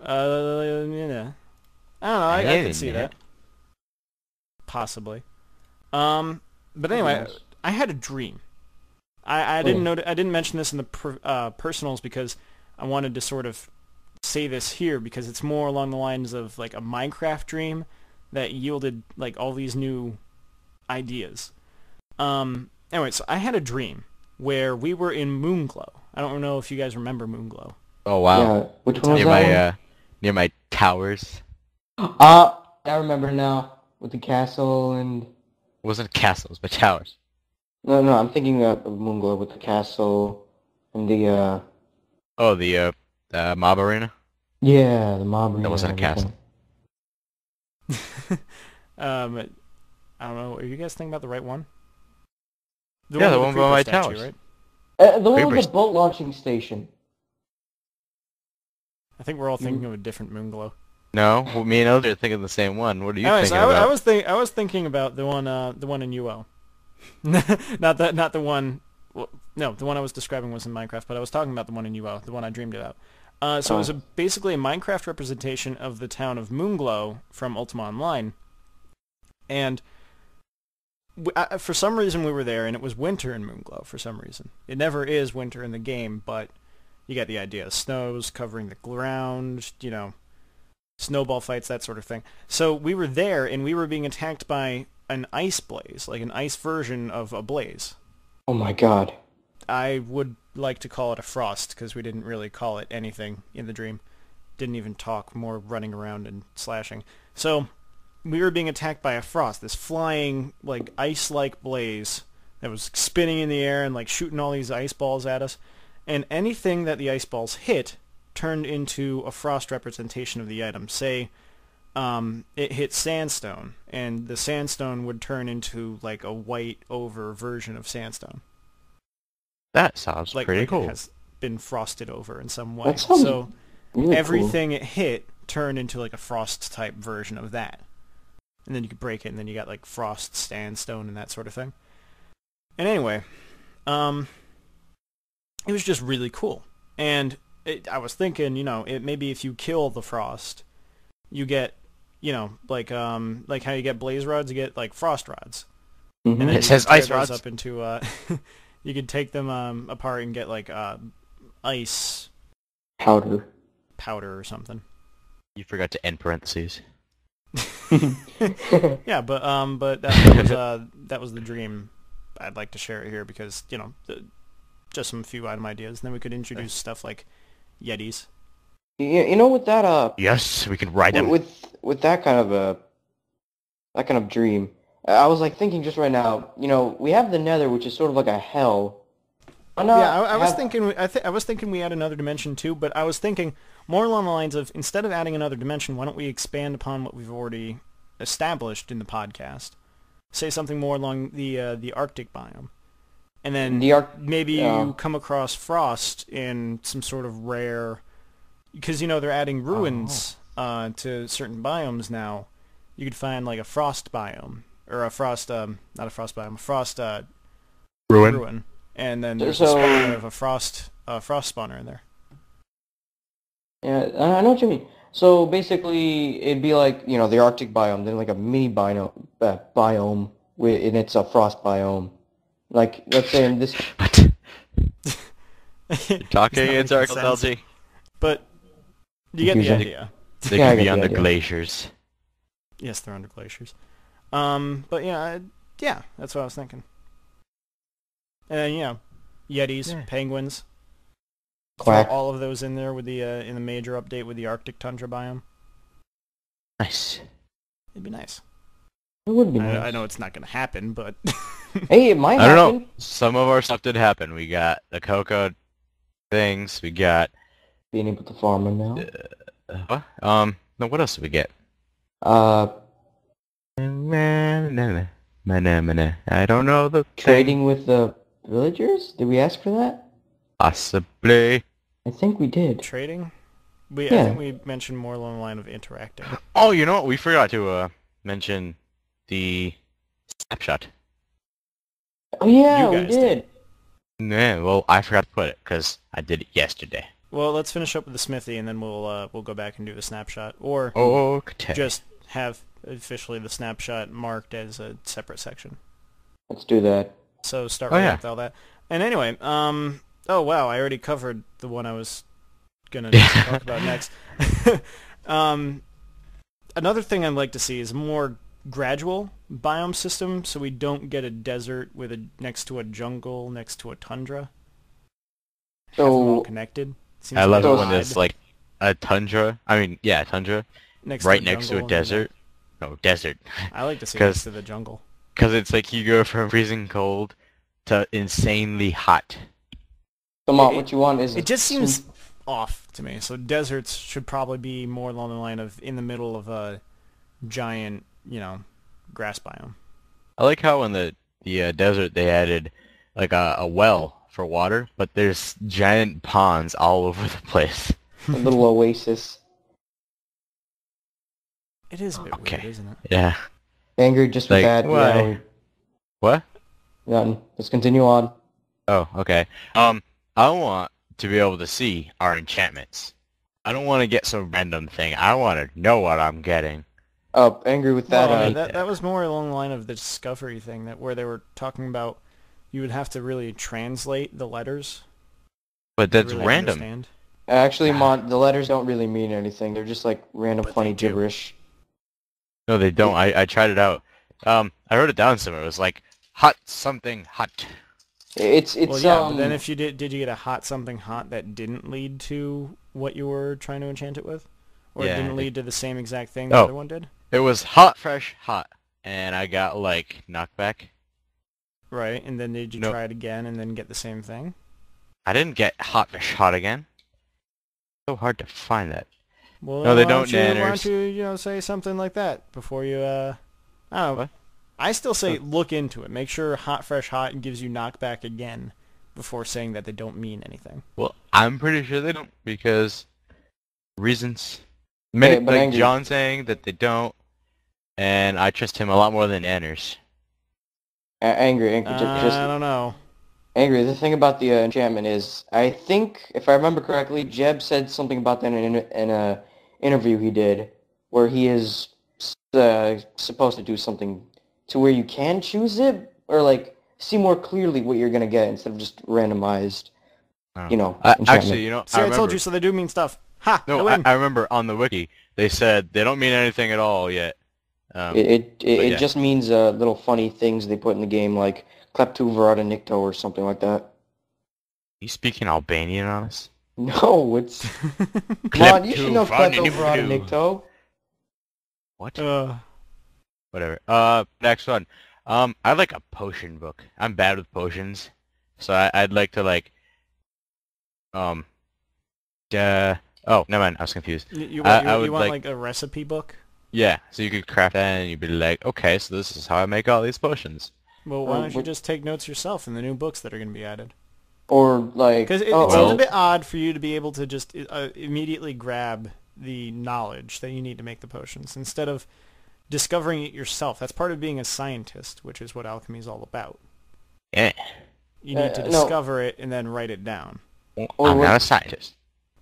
A: Yeah. I don't know. I can see that. Possibly. But anyway, I had a dream. I didn't mention this in the personals because I wanted to sort of say this here because it's more along the lines of like a Minecraft dream that yielded like all these new ideas. Anyway, so I had a dream where we were in Moonglow. I don't know if you guys remember Moonglow.
B: Oh wow!
C: Yeah, which one was that?
B: Near my towers.
C: I remember now with the castle and.
B: It wasn't castles, but towers.
C: No, I'm thinking of Moonglow with the castle and the.
B: Oh, the mob arena.
C: Yeah, the mob arena.
B: That wasn't a castle.
A: I don't know. Are you guys thinking about the right one?
B: The one by my towers.
A: Right?
C: The one with the boat launching station.
A: I think we're all thinking of a different Moonglow.
B: No, well, me and Elder are thinking the same one. What are you thinking
A: about?
B: I
A: was thinking about the one in UO. not the one. Well, no, the one I was describing was in Minecraft, but I was talking about the one in UO, the one I dreamed about. So it was basically a Minecraft representation of the town of Moonglow from Ultima Online, and for some reason we were there, and it was winter in Moonglow for some reason. It never is winter in the game, but you get the idea. Snow's covering the ground, snowball fights, that sort of thing. So we were there, and we were being attacked by an ice blaze, like an ice version of a blaze.
C: Oh my God.
A: I would like to call it a frost, because we didn't really call it anything in the dream. Didn't even talk, more running around and slashing. So, we were being attacked by a frost, this flying, like, ice-like blaze that was spinning in the air and, like, shooting all these ice balls at us. And anything that the ice balls hit turned into a frost representation of the item. Say, it hit sandstone, and the sandstone would turn into, like, a white over version of sandstone.
B: That sounds pretty
A: Like
B: cool.
A: it has been frosted over in some way.
C: That sounds
A: So
C: really
A: everything it hit turned into like a frost type version of that. And then you could break it, and then you got like frost, sandstone, and that sort of thing. And anyway, it was just really cool. And I was thinking, maybe if you kill the frost, you get, like how you get blaze rods, you get like frost rods.
C: Mm-hmm.
A: And then
B: It says
A: you could tear
B: ice
A: those
B: rods.
A: up into you could take them apart and get like ice
C: Powder.
A: powder or something.
B: You forgot to end parentheses.
A: Yeah, but that was the dream. I'd like to share it here because just some few item ideas. And then we could introduce stuff like Yetis.
C: With that
B: Yes, we can ride them.
C: with that kind of dream, I was like thinking just right now. We have the Nether, which is sort of like a hell. Why not
A: Yeah, I was
C: have-
A: thinking. I was thinking we add another dimension too, but I was thinking more along the lines of instead of adding another dimension, why don't we expand upon what we've already established in the podcast? Say something more along the Arctic biome, and then maybe you come across frost in some sort of rare, because they're adding ruins to certain biomes now. You could find like a frost biome or a frost, not a frost biome, a frost ruin, and then there's a spawner of a frost spawner in there.
C: Yeah, I know what you mean. So basically, it'd be like the Arctic biome, then like a mini biome, and it's a frost biome. Like let's say in this.
B: What?
A: It's
B: Talking
A: not
B: it's
A: making
B: Arctic
A: sense.
B: LG.
A: But you get the
C: Confusing.
A: idea.
B: They
C: Yeah, I
B: could be
C: get
B: on
C: the
B: the
C: idea.
B: glaciers.
A: Yes, they're under glaciers. But yeah, that's what I was thinking. And then, Yetis,
B: Yeah.
A: penguins.
C: Quack.
A: Throw all of those in there with the in the major update with the Arctic tundra biome.
B: Nice.
A: It'd be nice.
C: It would be nice.
A: I know it's not going to happen, but
C: Hey, it might
B: I don't
C: happen.
B: know. Some of our stuff did happen. We got the cocoa things. We got
C: Being able to farm them now.
B: what? No, what else did we get?
C: Uh,
B: I don't know the thing.
C: trading with the villagers? Did we ask for that?
B: Possibly.
C: I think we did.
A: trading? I
C: Yeah.
A: think we mentioned more along the line of interacting.
B: Oh, you know what? We forgot to mention the snapshot.
C: Oh yeah,
A: You
C: we
A: guys
C: did.
B: Yeah, well, I forgot to put it because I did it yesterday.
A: Well, let's finish up with the smithy, and then we'll go back and do the snapshot, or
B: Okay.
A: just have officially the snapshot marked as a separate section.
C: Let's do that.
A: So start
B: Oh,
A: right
B: yeah.
A: with all that. And anyway, oh wow, I already covered the one I was gonna talk about next. Another thing I'd like to see is a more gradual biome system, so we don't get a desert with next to a jungle, next to a tundra. Have them all
C: So
A: connected. Seems
B: I love
A: a
B: it
A: bit
B: when
A: odd.
B: there's like a tundra. I mean, yeah, tundra right next to a
A: jungle and
B: desert. No, desert.
A: I like to see it
B: 'Cause-
A: next to the jungle.
B: Because it's like you go from freezing cold to insanely hot.
C: come on, what you want is
A: It just seems off to me. So deserts should probably be more along the line of in the middle of a giant, grass biome.
B: I like how in the desert they added like a well for water, but there's giant ponds all over the place.
C: a little oasis.
A: It is a bit
B: Okay.
A: weird, isn't it?
B: Yeah.
C: Angry just
B: Like,
C: with that.
B: why? What?
C: Nothing. Let's continue on.
B: Oh, okay. I want to be able to see our enchantments. I don't want to get some random thing. I want to know what I'm getting.
C: Angry with that.
A: Well,
B: uh,
A: that was more along the line of the discovery thing, where they were talking about you would have to really translate the letters.
B: But
A: to
B: that's
A: really
B: random.
A: understand.
C: Actually, the letters don't really mean anything. They're just like random
A: But
C: funny
A: they do.
C: gibberish.
B: No, they don't. I tried it out. I wrote it down somewhere. It was like hot something hot.
A: Well, yeah, but then if you did you get a hot something hot that didn't lead to what you were trying to enchant it with? Or it didn't lead to the same exact thing the other one did?
B: It was hot, fresh, hot, and I got, like, knockback.
A: Right, and then did you try it again and then get the same thing?
B: I didn't get hot, fresh, hot again. So hard to find that.
A: Well,
B: no, they don't,
A: Why don't you, say something like that before you, I don't know.
B: What?
A: I still say look into it. Make sure hot, fresh, hot gives you knockback again before saying that they don't mean anything.
B: Well, I'm pretty sure they don't because reasons. Like John saying that they don't, and I trust him a lot more than Anders.
C: Angry, just
A: I don't know.
C: Angry, the thing about the enchantment is, I think, if I remember correctly, Jeb said something about that in a interview he did, where he is supposed to do something to where you can choose it, or like see more clearly what you're gonna get instead of just randomized.
B: Oh.
C: You know,
B: actually, you know,
A: See, I told you, so they do mean stuff. Ha!
B: No, I remember on the wiki they said they don't mean anything at all yet.
C: It just means little funny things they put in the game, like Kleptuverata Nikto or something like that.
B: You speaking Albanian on us?
C: No, it's... Come on, you should know Kleptuverata Nikto.
B: What? Whatever. Next one. I like a potion book. I'm bad with potions, so I'd like to like. Oh, never mind. I was confused.
A: You want like a recipe book?
B: Yeah, so you could craft that and you'd be like, okay, so this is how I make all these potions.
A: Well, why don't you just take notes yourself in the new books that are going to be added?
C: Or like...
A: Because it seems a bit odd for you to be able to just immediately grab the knowledge that you need to make the potions instead of discovering it yourself. That's part of being a scientist, which is what alchemy is all about.
B: Yeah.
A: You need to discover it and then write it down.
B: Or I'm not a scientist.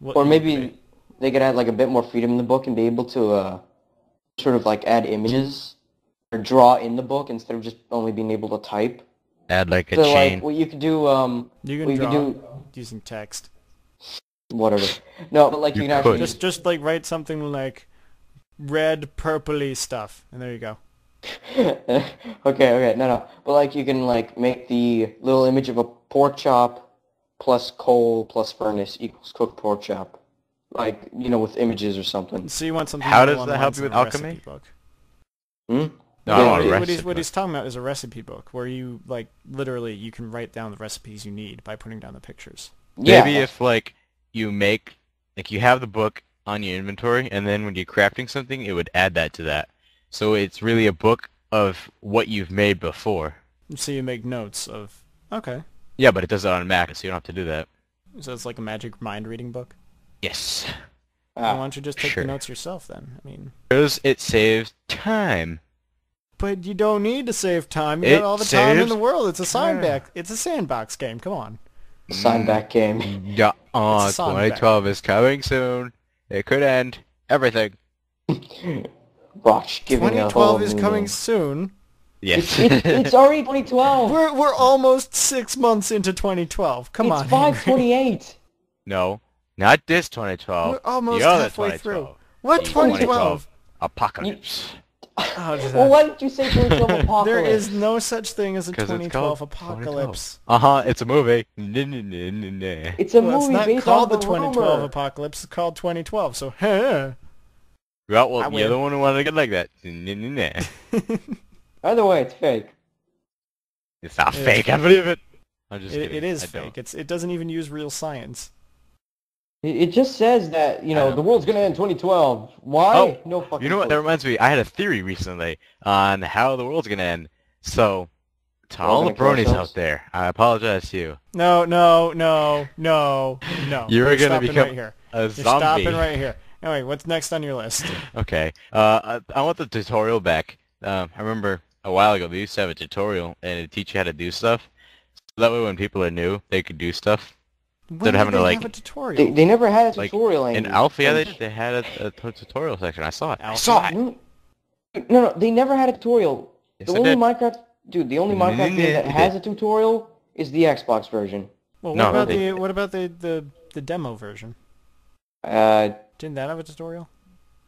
C: Or maybe they could add like a bit more freedom in the book and be able to sort of like add images or draw in the book instead of just only being able to type.
B: Add like a chain.
C: Like what you could do,
A: you can draw using text.
C: Whatever. No, but like you can actually
A: just like write something like red purpley stuff, and there you go.
C: Okay, no. But like you can like make the little image of a pork chop plus coal plus furnace equals cooked pork chop. Like, you know, with images or something.
A: So you want something...
B: How does that help you with alchemy?
C: Hmm?
B: No, I want a recipe
A: what he's talking about is a recipe book, where you, like, literally, you can write down the recipes you need by putting down the pictures.
C: Yeah.
B: Maybe if, like, you make... Like, you have the book on your inventory, and then when you're crafting something, it would add that to that. So it's really a book of what you've made before.
A: So you make notes of... Okay.
B: Yeah, but it does it automatically, so you don't have to do that.
A: So it's like a magic mind-reading book?
B: Yes.
A: Why don't you just take the notes yourself, then? I mean...
B: Because it saves time.
A: But you don't need to save time. You got all the time in the world. It's a sandbox game. Come on.
C: Signback game.
B: Yeah. 2012 is coming soon. It could end everything.
C: Watch, giving
A: 2012 is coming soon.
B: Yes.
C: It's already 2012.
A: We're almost 6 months into 2012. Come on.
C: It's 5/28.
B: No, not this 2012.
A: We're almost
B: the other
A: halfway
B: 2012.
A: through. What 2012?
B: Apocalypse.
C: Well, why didn't you say 2012 apocalypse?
A: There is no such thing as a 2012 apocalypse.
B: It's a movie.
C: It's a movie
A: it's not
C: based
A: called
C: on
A: the 2012
C: rumor.
A: apocalypse. It's called 2012. So,
B: Well, you're the one who wanted to get like that.
C: Either way, it's fake.
B: It's not fake. I believe it. I'm just kidding.
A: It is fake. It doesn't even use real science.
C: It just says that, you know, the world's going to end 2012. Why?
B: Oh,
C: no fucking
B: you know what?
C: clue.
B: That reminds me. I had a theory recently on how the world's going to end. So, to all the bronies out there, I apologize to you.
A: No.
B: You're going to become
A: right here.
B: a
A: You're
B: zombie.
A: stopping right here. Anyway, what's next on your list?
B: Okay. I want the tutorial back. I remember a while ago they used to have a tutorial and it'd teach you how to do stuff. So that way when people are new, they could do stuff.
A: When did they have a tutorial?
C: They never had a tutorial.
B: Like, in Alpha, yeah, they had a tutorial section. I saw it.
A: Alpha?
B: I saw it.
C: No, they never had a tutorial.
B: Yes,
C: The only Minecraft game that has a tutorial is the Xbox version.
A: Well, what about the demo version? Didn't that have a tutorial?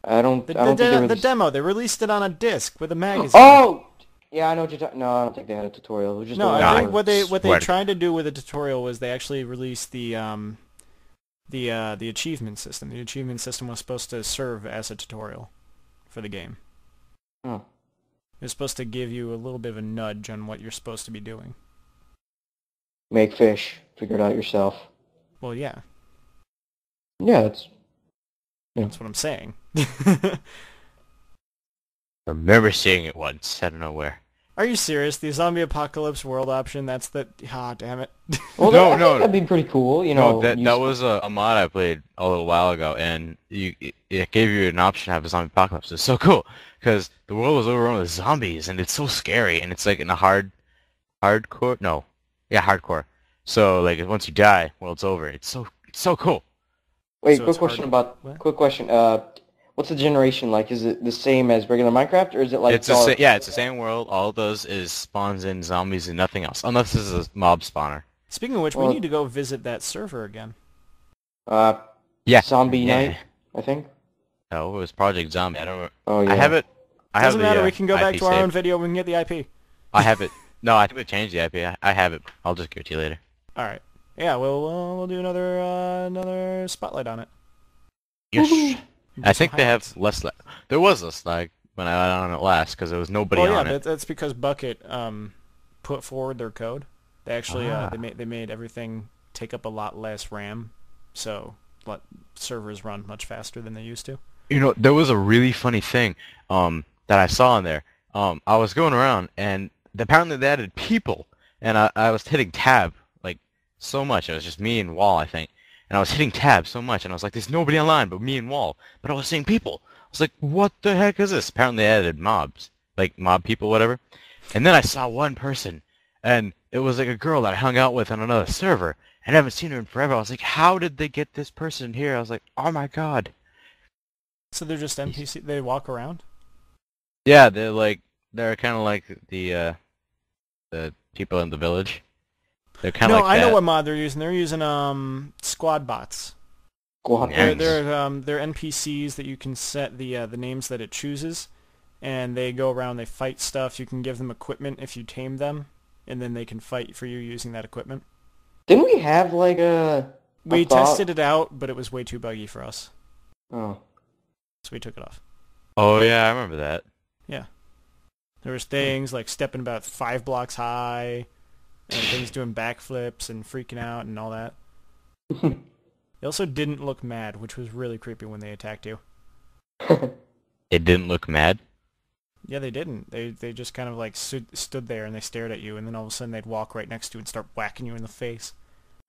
C: I don't think there was...
A: The demo. They released it on a disc with a magazine.
C: Oh, Yeah, I know what you're talking. No, I don't think they had a tutorial. It was just
A: No,
C: a
A: I
B: Nah,
A: think what they
B: swear to
A: tried to do with the tutorial was they actually released the achievement system. The achievement system was supposed to serve as a tutorial for the game.
C: Oh.
A: It was supposed to give you a little bit of a nudge on what you're supposed to be doing.
C: Make fish. Figure it out yourself.
A: Well, yeah,
C: Yeah, that's... Yeah.
A: that's what I'm saying.
B: I remember seeing it once. I don't know where.
A: Are you serious? The zombie apocalypse world option, that's the... Ah, damn it.
C: Well,
B: No,
C: I think
B: no.
C: that'd be pretty cool, you
B: No,
C: know.
B: that was a mod I played a little while ago, and it gave you an option to have a zombie apocalypse. It's so cool because the world was overrun with zombies, and it's so scary, and it's like in a hardcore. No, yeah, hardcore. So like once you die, world's over. It's so cool.
C: Wait,
A: So
C: quick
A: it's
C: question
A: hard-
C: about...
A: what?
C: Quick question. What's the generation like? Is it the same as regular Minecraft, or is it like...
B: It's it's the same world. All it does is spawns in zombies and nothing else, unless this is a mob spawner.
A: Speaking of which, we
C: Well-
A: need to go visit that server again.
B: Yeah,
C: Zombie
B: yeah.
C: Night, I think?
B: No, it was Project Zombie. I don't.
C: Oh, yeah.
B: I have it. I have
A: Doesn't
B: the,
A: matter, we can go back
B: IP
A: to our own
B: saved.
A: video, we can get the IP.
B: I have it. No, I think they changed the IP. I have it. I'll just give it to you later.
A: Alright. Yeah, we'll do another spotlight on it.
B: Yes.
A: Do
B: I
A: some
B: think they have
A: highlights.
B: less lag. There was less lag when I went on it last because there was nobody
A: Well, yeah,
B: on it.
A: but that's because Bucket put forward their code. They actually
B: Ah.
A: they made everything take up a lot less RAM, so let servers run much faster than they used to.
B: You know, there was a really funny thing that I saw in there. I was going around and apparently they added people, and I was hitting tab like so much. It was just me and Wall, I think. And I was hitting tab so much, and I was like, there's nobody online but me and Wall. But I was seeing people. I was like, what the heck is this? Apparently they added mobs, like mob people, whatever. And then I saw one person, and it was like a girl that I hung out with on another server, and I haven't seen her in forever. I was like, how did they get this person here? I was like, oh my god.
A: So they're just NPC. They walk around.
B: Yeah, they're kind of like the people in the village. They're kind of
A: No,
B: like
A: I know
B: that.
A: what mod they're using. They're using squad bots.
C: Squad
B: Yeah.
C: Bots.
A: They're NPCs that you can set the names that it chooses, and they go around. They fight stuff. You can give them equipment if you tame them, and then they can fight for you using that equipment.
C: Didn't we have like a...
A: We
C: thought-
A: tested it out, but it was way too buggy for us,
C: Oh.
A: so we took it off.
B: Oh yeah, I remember that.
A: There was things like stepping about 5 blocks high, and things doing backflips and freaking out and all that. They also didn't look mad, which was really creepy when they attacked you.
B: It didn't look mad.
A: Yeah, they didn't. They just kind of like stood there and they stared at you, and then all of a sudden they'd walk right next to you and start whacking you in the face.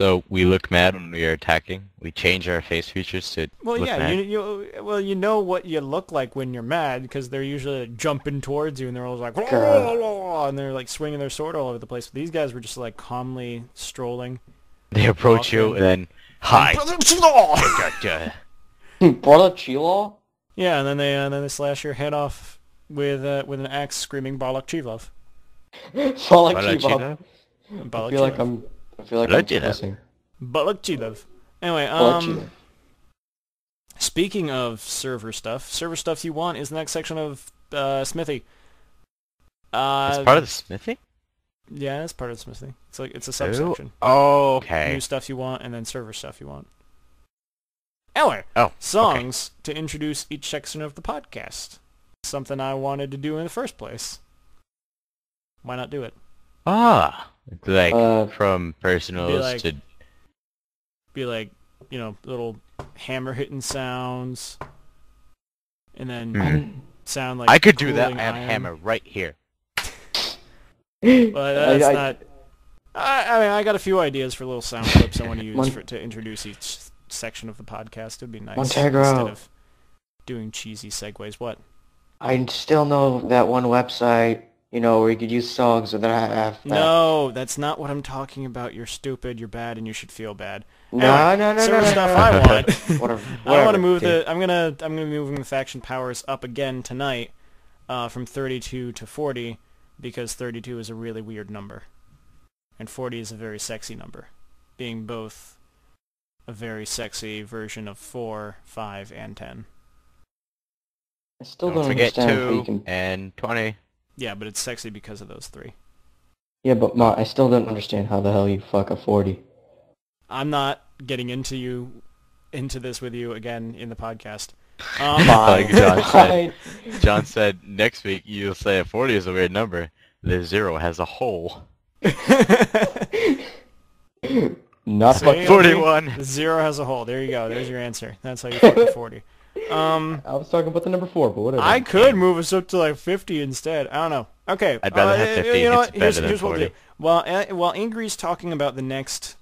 B: So we look mad when we are attacking. We change our face features to
A: Well,
B: look
A: yeah,
B: mad.
A: you know what you look like when you're mad because they're usually like, jumping towards you and they're always like, and they're like swinging their sword all over the place. But these guys were just like calmly strolling.
B: They approach you and then hi. Gotcha.
C: Brother Chilo?
A: Yeah, and then they slash your head off with an axe, screaming Balak Chivov.
C: Balak
B: Balak
C: Chilo.
A: Balak
C: I feel like
A: Chivov.
C: I'm
B: Balak Chilo.
C: missing.
A: Balak Chivov. Anyway,
C: Balak Chilo.
A: speaking of server stuff you want is the next section of Smithy.
B: It's part of the smithy?
A: Yeah, it's part of the Smithy. It's like it's a subsection.
B: Oh, okay.
A: New stuff you want, and then server stuff you want. Anyway,
B: Oh,
A: songs to introduce each section of the podcast. Something I wanted to do in the first place. Why not do it?
B: Ah, like from
A: Be
B: personals
A: like-
B: to
A: Be like, little hammer hitting sounds, and then
B: Mhm.
A: sound like
B: I could do that. I
A: cooling
B: have
A: iron.
B: hammer right here.
A: But that's
C: I-
A: not. I mean, I got a few ideas for little sound clips I want to use
C: Mon-
A: to introduce each section of the podcast. It'd be nice
C: Montegro.
A: instead of doing cheesy segues. What?
C: I still know that one website, where you could use songs that I have.
A: No, that's not what I'm talking about. You're stupid. You're bad, and you should feel bad.
C: No,
A: Anyway,
C: no, no,
A: server
C: no,
A: stuff
C: no.
A: I want.
C: Whatever.
A: I want to move
C: dude.
A: I'm gonna be moving the faction powers up again tonight, from 32 to 40, because 32 is a really weird number, and 40 is a very sexy number, being both a very sexy version of 4, 5, and 10.
C: I still
B: Don't
C: don't
B: forget
C: understand how you
B: 2
C: can...
B: and 20.
A: Yeah, but it's sexy because of those 3.
C: Yeah, but Ma, I still don't understand how the hell you fuck a 40.
A: I'm not getting into this with you again in the podcast.
B: Like John
C: Fine.
B: said. John said next week you'll say a 40 is a weird number. The 0 has a hole.
C: Not
A: See,
C: fucking
B: 41.
A: The 0 has a hole. There you go. There's your answer. That's how you fuck a 40.
C: I was talking about the number 4, but whatever.
A: I could move us up to like 50 instead. I don't know. Okay.
B: I'd rather have 50.
A: You know
B: It's
A: what?
B: better than
A: Here's what we'll
B: 40.
A: do. While Angry's talking about the next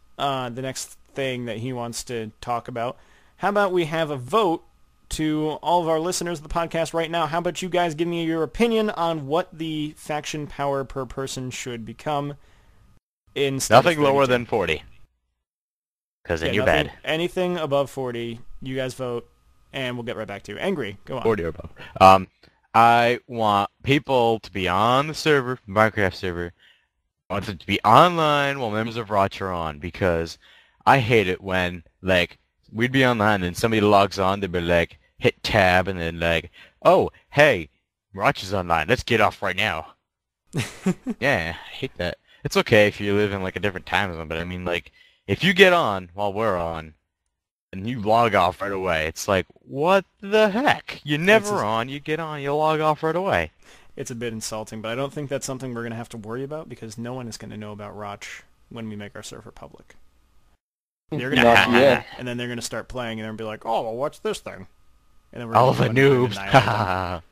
A: thing that he wants to talk about, how about we have a vote to all of our listeners of the podcast right now? How about you guys give me your opinion on what the faction power per person should become instead of
B: Nothing lower
A: 32?
B: than 40. Because then you're bad.
A: Anything above 40, you guys vote, and we'll get right back to you. Angry, go on.
B: 40 or above. I want people to be on the server, Minecraft server. I want them to be online while members of Rotch are on, because I hate it when, like, we'd be online and somebody logs on, they'd be like, hit tab, and then like, oh, hey, Rotch is online, let's get off right now. Yeah, I hate that. It's okay if you live in, like, a different time zone, but I mean, like, if you get on while we're on, and you log off right away, it's like, what the heck? You're never on, you get on, you log off right away.
A: It's a bit insulting, but I don't think that's something we're going to have to worry about because no one is going to know about Rotch when we make our server public. They're going
C: Not
A: to
C: yet.
A: and then they're going to start playing and they're going to be like, oh, well, what's this thing? And then we're
B: All
A: gonna
B: the
A: go and annihilate them.
B: noobs.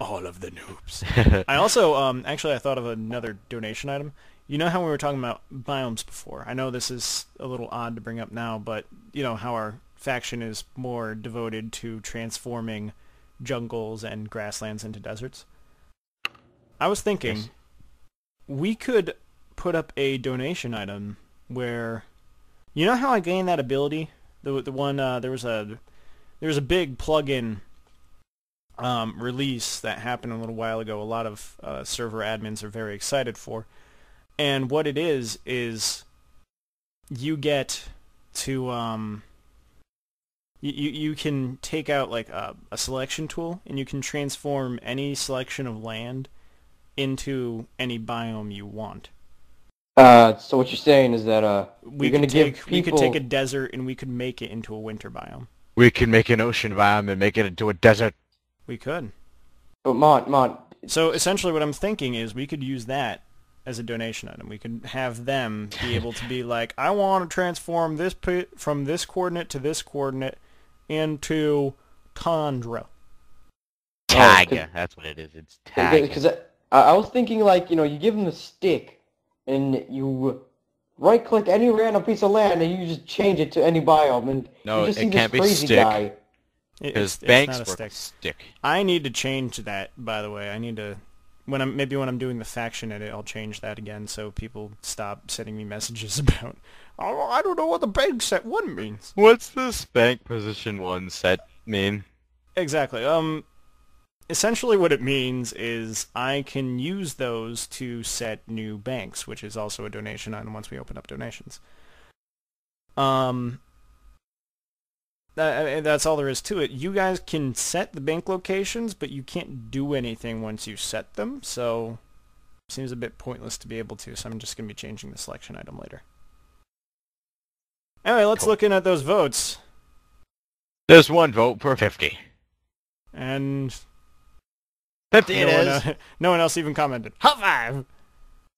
A: All of the noobs. I also, actually, I thought of another donation item. You know how we were talking about biomes before? I know this is a little odd to bring up now, but you know how our faction is more devoted to transforming jungles and grasslands into deserts? I was thinking we could put up a donation item where, you know how I gained that ability? The one there was a big plugin release that happened a little while ago. A lot of server admins are very excited for, and what it is you get to you can take out like a selection tool and you can transform any selection of land into any biome you want.
C: So what you're saying is that
A: We
C: you're gonna give people...
A: we could take a desert and we could make it into a winter biome.
B: We can make an ocean biome and make it into a desert.
A: We could.
C: But Mon,
A: So essentially what I'm thinking is we could use that as a donation item. We could have them be able to be like, I want to transform this from this coordinate to this coordinate into tundra.
B: Taiga, that's what it is. It's taiga.
C: because I was thinking like, you know, you give them the stick and you right-click any random piece of land and you just change it to any biome, and
B: No,
C: you just
B: it
C: see
B: can't
C: this
B: be
C: crazy
B: stick.
C: guy.
B: Because
A: It's
B: banks
A: not a
B: work
A: stick.
B: stick.
A: I need to change that, by the way. I need to... when I'm doing the faction edit, I'll change that again so people stop sending me messages about, oh, I don't know what the bank set 1 means.
B: What's this bank position 1 set mean?
A: Exactly. Essentially what it means is I can use those to set new banks, which is also a donation item once we open up donations. That's all there is to it. You guys can set the bank locations, but you can't do anything once you set them, so it seems a bit pointless to be able to, so I'm just going to be changing the selection item later. Anyway, let's look in at those votes.
B: There's 1 vote per 50.
A: And
B: 50 it is.
A: No one else even commented. High five!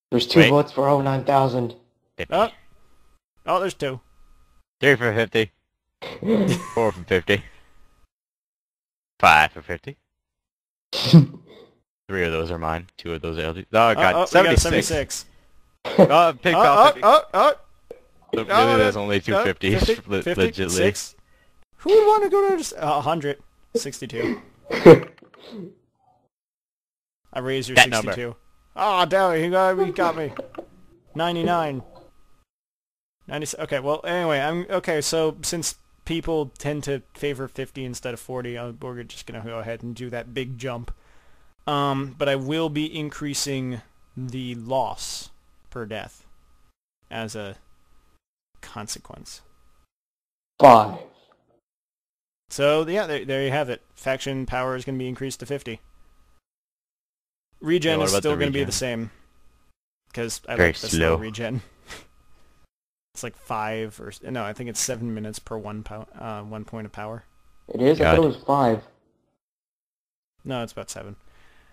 C: There's 2 votes for 09,000.
B: 50.
A: Oh, there's 2.
B: 3 for 50. 4 for 50. 5 for 50. 3 of those are mine. 2 of those are LG. Oh god, 76. Oh, pig fell 50. So really, there's only 250s,
A: 50,
B: legitly.
A: 6. Who would want to go to 100? 62. I raised your
B: That
A: 62.
B: number.
A: Oh, damn it, he got me. 99. 90. Okay, well, anyway, okay, so since people tend to favor 50 instead of 40, we're just going to go ahead and do that big jump. But I will be increasing the loss per death as a consequence.
C: 5.
A: So, yeah, there you have it. Faction power is going to be increased to 50. Regen
B: what
A: is
B: about
A: still
B: the
A: going to be
B: regen?
A: the same. Because I
B: Very
A: like the slow
B: slow.
A: regen. It's like 5 or... No, I think it's 7 minutes per 1 point of power.
C: It is? I
B: God.
C: thought it was 5.
A: No, it's about 7.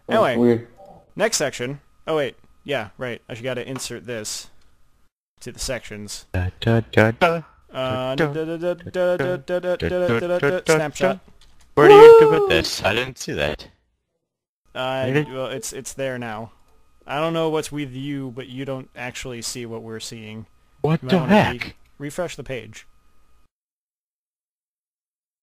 C: That's
A: Anyway,
C: weird.
A: next section. Oh, wait. Yeah, right. I should got to insert this to the sections.
B: Da, da, da, da.
A: Snapshot.
B: Where do you put this? I didn't see that.
A: Well, it's there now. I don't know what's with you, but you don't actually see what we're seeing.
B: What
A: You
B: the
A: might wanna
B: heck?
A: refresh the page.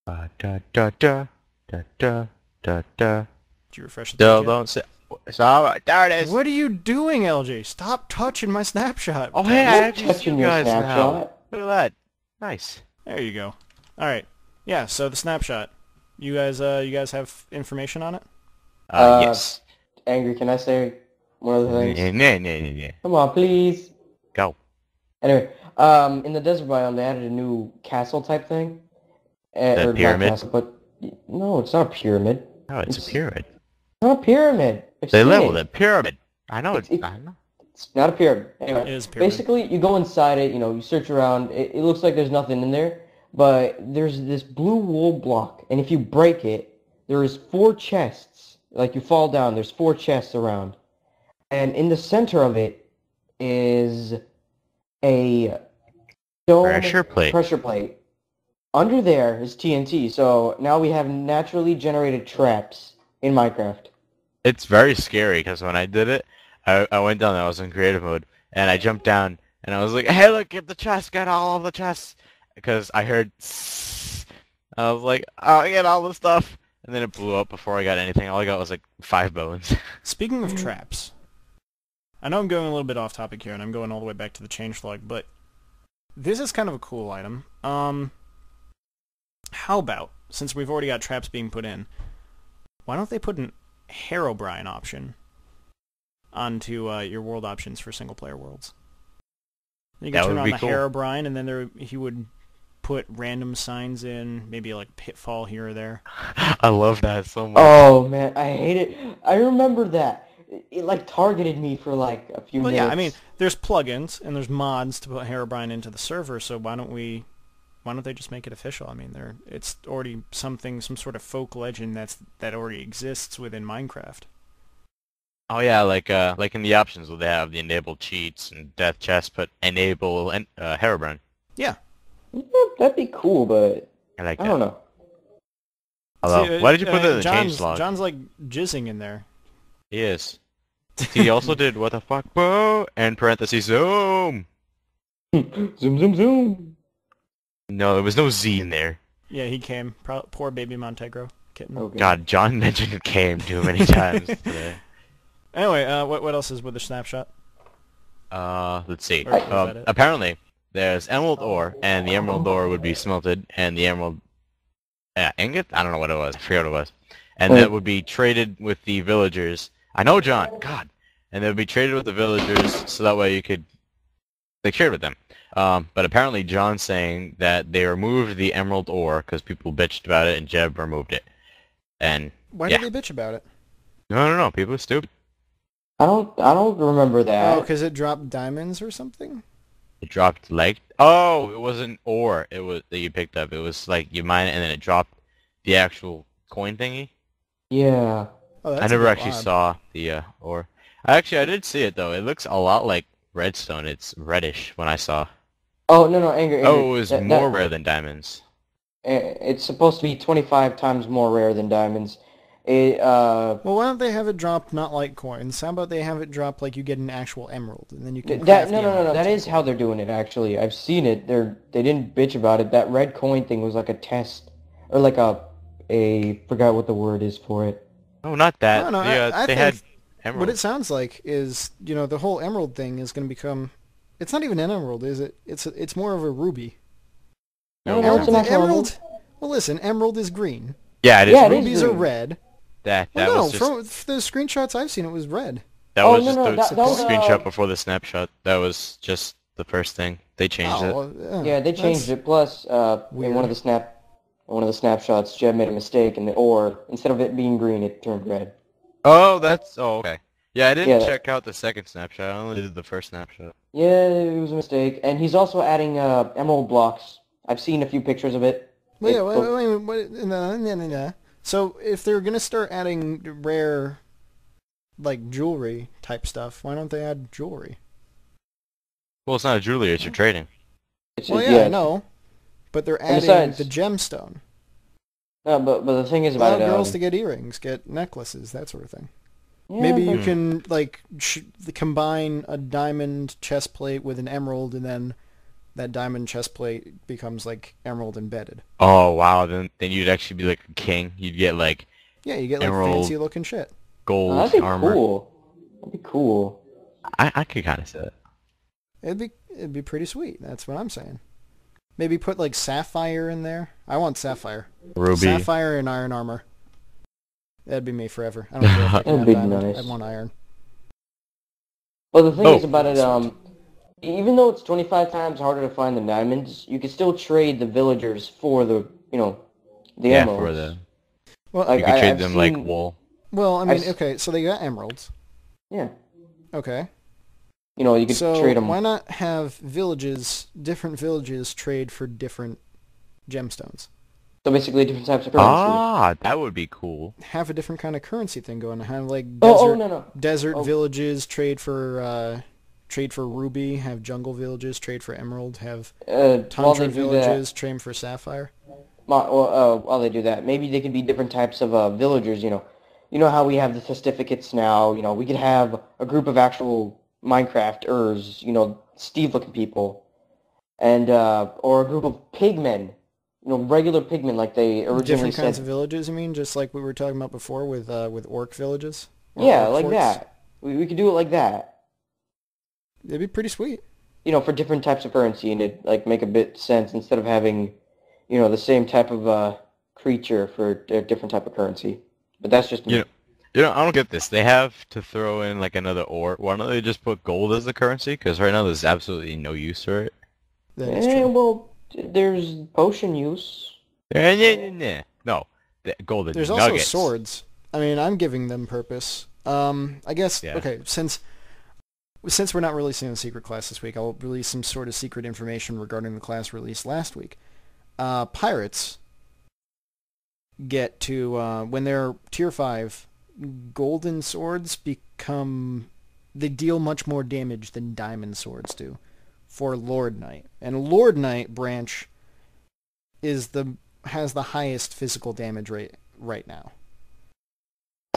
B: Da da da da da da da.
A: Did you refresh the
B: Still
A: page yet?
B: don't say. It's alright. There it is.
A: What are you doing, LJ? Stop touching my snapshot.
B: Oh hey, I
C: You're
B: actually see
C: touching
B: you
C: your
B: guys now.
C: snapshot.
B: Look at that. Nice.
A: There you go. All right. Yeah. So the snapshot. You guys have information on it?
B: Yes.
C: Angry, can I say one of the things?
B: Yeah.
C: Come on, please.
B: Go.
C: Anyway, in the desert biome, they added a new castle type thing.
B: The
C: Or
B: pyramid?
C: Not castle, but no, it's not a pyramid.
B: Oh, it's a pyramid.
C: It's not a pyramid. I've
B: They
C: seen
B: leveled
C: it.
B: it. Pyramid. I know.
C: It's-
B: I know.
C: It's not a pyramid. Anyway,
A: It is a pyramid.
C: basically, you go inside it. You search around. It looks like there's nothing in there, but there's this blue wool block, and if you break it, there is 4 chests. Like you fall down, there's 4 chests around, and in the center of it is a stone
B: Pressure plate.
C: Under there is TNT, so now we have naturally generated traps in Minecraft.
B: It's very scary because when I did it, I went down there. I was in creative mode, and I jumped down, and I was like, "Hey, look, get the chest, get all of the chests," because I heard. I was like, "I'll get all the stuff," and then it blew up before I got anything. All I got was like 5 bones.
A: Speaking of traps, I know I'm going a little bit off topic here, and I'm going all the way back to the changelog, but this is kind of a cool item. How about, since we've already got traps being put in, why don't they put an Herobrine option onto your world options for single-player worlds? You can
B: That
A: turn
B: would
A: on
B: be
A: the
B: cool.
A: Herobrine, and then he would put random signs in, maybe like pitfall here or there.
B: I love that so much.
C: Oh man, I hate it. I remember that. It like targeted me for like a few
A: Well,
C: minutes.
A: yeah, I mean, there's plugins and there's mods to put Herobrine into the server, so why don't they just make it official? I mean, it's already some sort of folk legend that already exists within Minecraft.
B: Oh yeah, like in the options where they have the enable cheats and death chest, but enable and Herobrine.
A: Yeah.
C: Yeah, that'd be cool, but
B: I like
C: I
B: that.
C: don't know.
B: Although,
A: See,
B: why did you put that in the
A: John's
B: changelog?
A: John's like jizzing in there.
B: He is. He also did what the fuck, bro, and parentheses zoom.
C: Zoom, zoom, zoom.
B: No, there was no Z in there.
A: Yeah, he came. Poor baby Montegro kitten.
C: Okay.
B: God, John mentioned came too many times today.
A: Anyway, what else is with the snapshot?
B: Let's see.
A: Or is that it?
B: Apparently, there's emerald ore, and the emerald ore would be smelted, and the emerald ingot? I don't know what it was. I forget what it was. And that would be traded with the villagers. I know, John. God. And they would be traded with the villagers, so that way you could trade with them. But apparently, John's saying that they removed the emerald ore because people bitched about it, and Jeb removed it. And
A: Why
B: yeah.
A: did they bitch about it?
B: No. People are stupid.
C: I don't remember that.
A: Oh, because it dropped diamonds or something?
B: It dropped like it wasn't ore. It was that you picked up. It was like you mine it and then it dropped the actual coin thingy.
C: Yeah.
A: Oh, that's
B: I
A: a
B: never
A: bit
B: actually
A: odd.
B: saw the ore. I did see it though. It looks a lot like redstone. It's reddish when I saw.
C: Oh no, Angry.
B: Oh, it was
C: that-
B: more rare than diamonds.
C: It's supposed to be 25 times more rare than diamonds.
A: Well, why don't they have it drop not like coins? How about they have it drop like you get an actual emerald, and then you can
C: That
A: craft the
C: no.
A: emerald.
C: That is how they're doing it. Actually, I've seen it. They didn't bitch about it. That red coin thing was like a test, or like a forgot what the word is for it.
B: Oh, not that.
A: No, I
B: they
A: think
B: had
A: what
B: emeralds.
A: it sounds like is, the whole emerald thing is going to become... It's not even an emerald, is it? It's more of a ruby.
B: No,
C: No, it's an actual
A: Emerald... Well, listen, emerald is green.
B: Yeah, it is.
C: Yeah, it is
A: Rubies are
C: green.
A: red.
B: That
A: Well, no,
B: was just
A: from the screenshots I've seen, it was red.
B: that
C: Oh,
B: was
C: no,
B: just
C: no,
B: the
C: that was,
B: screenshot before the snapshot. That was just the first thing. They changed it.
C: Yeah, they changed it. Plus, in
A: weird.
C: one of the snapshots, Jeb made a mistake, and the ore, instead of it being green, it turned red.
B: Oh, that's okay. Yeah, I didn't
C: Yeah.
B: check out the second snapshot. I only did the first snapshot.
C: Yeah, it was a mistake. And he's also adding emerald blocks. I've seen a few pictures of it.
A: Well, yeah, wait, no. So if they're gonna start adding rare, like jewelry type stuff, why don't they add jewelry?
B: Well, it's not a jewelry, it's your trading.
A: Well, yeah, I know, but they're adding
C: besides,
A: the gemstone.
C: No, but the thing is
A: Allow
C: about it.
A: girls to get earrings, get necklaces, that sort of thing.
C: Yeah,
A: Maybe
C: but-
A: you can like combine a diamond chest plate with an emerald, and then that diamond chest plate becomes like emerald embedded.
B: Oh, wow, then you'd actually be like a king. You'd get like
A: Yeah, you get like
B: emerald,
A: fancy looking shit.
B: gold
C: that'd be
B: armor.
C: cool. That'd be cool.
B: I could kind of see that.
A: It'd be pretty sweet. That's what I'm saying. Maybe put like sapphire in there. I want sapphire.
B: Ruby.
A: Sapphire and iron armor. That'd be me forever. I don't care if I can
C: That'd
A: have
C: be
A: diamond.
C: nice.
A: I'd want iron.
C: Well, the thing
B: Oh.
C: is about it, even though it's 25 times harder to find the diamonds, you can still trade the villagers for the, the
B: Yeah,
C: emeralds.
B: for the...
A: Well,
B: You could trade
C: I've
B: them like
C: seen-
B: wool.
A: well, I mean,
C: I've-
A: okay, so they got emeralds.
C: Yeah.
A: Okay.
C: You could
A: So
C: trade them.
A: why not have different villages trade for different gemstones?
C: So basically different types of currency.
B: Ah, that would be cool.
A: Have a different kind of currency thing going. Have like
C: Oh, no.
A: desert
C: Oh.
A: villages trade for ruby. Have jungle villages trade for emerald. Have
C: While
A: tundra
C: they do
A: villages trade for sapphire.
C: while they do that, maybe they could be different types of villagers. You know how we have the certificates now. We could have a group of actual Minecrafters. Steve-looking people, and or a group of pigmen. Regular pigmen like they originally
A: Different
C: said.
A: kinds of villages. I mean, just like we were talking about before with orc villages. Or
C: Yeah,
A: orc
C: like
A: forts.
C: that. We could do it like that.
A: It'd be pretty sweet.
C: For different types of currency, and it like make a bit sense instead of having, the same type of creature for a different type of currency. But that's just me.
B: I don't get this. They have to throw in like another ore. Why don't they just put gold as the currency? Because right now there's absolutely no use for it.
A: That is true.
C: Well, there's potion use.
B: No, the golden
A: There's also
B: nuggets.
A: swords. I mean, I'm giving them purpose. I guess,
B: Yeah.
A: okay, since we're not releasing the secret class this week, I'll release some sort of secret information regarding the class released last week. Pirates get to, when they're tier 5, golden swords they deal much more damage than diamond swords do for Lord Knight. And Lord Knight branch has the highest physical damage rate right now.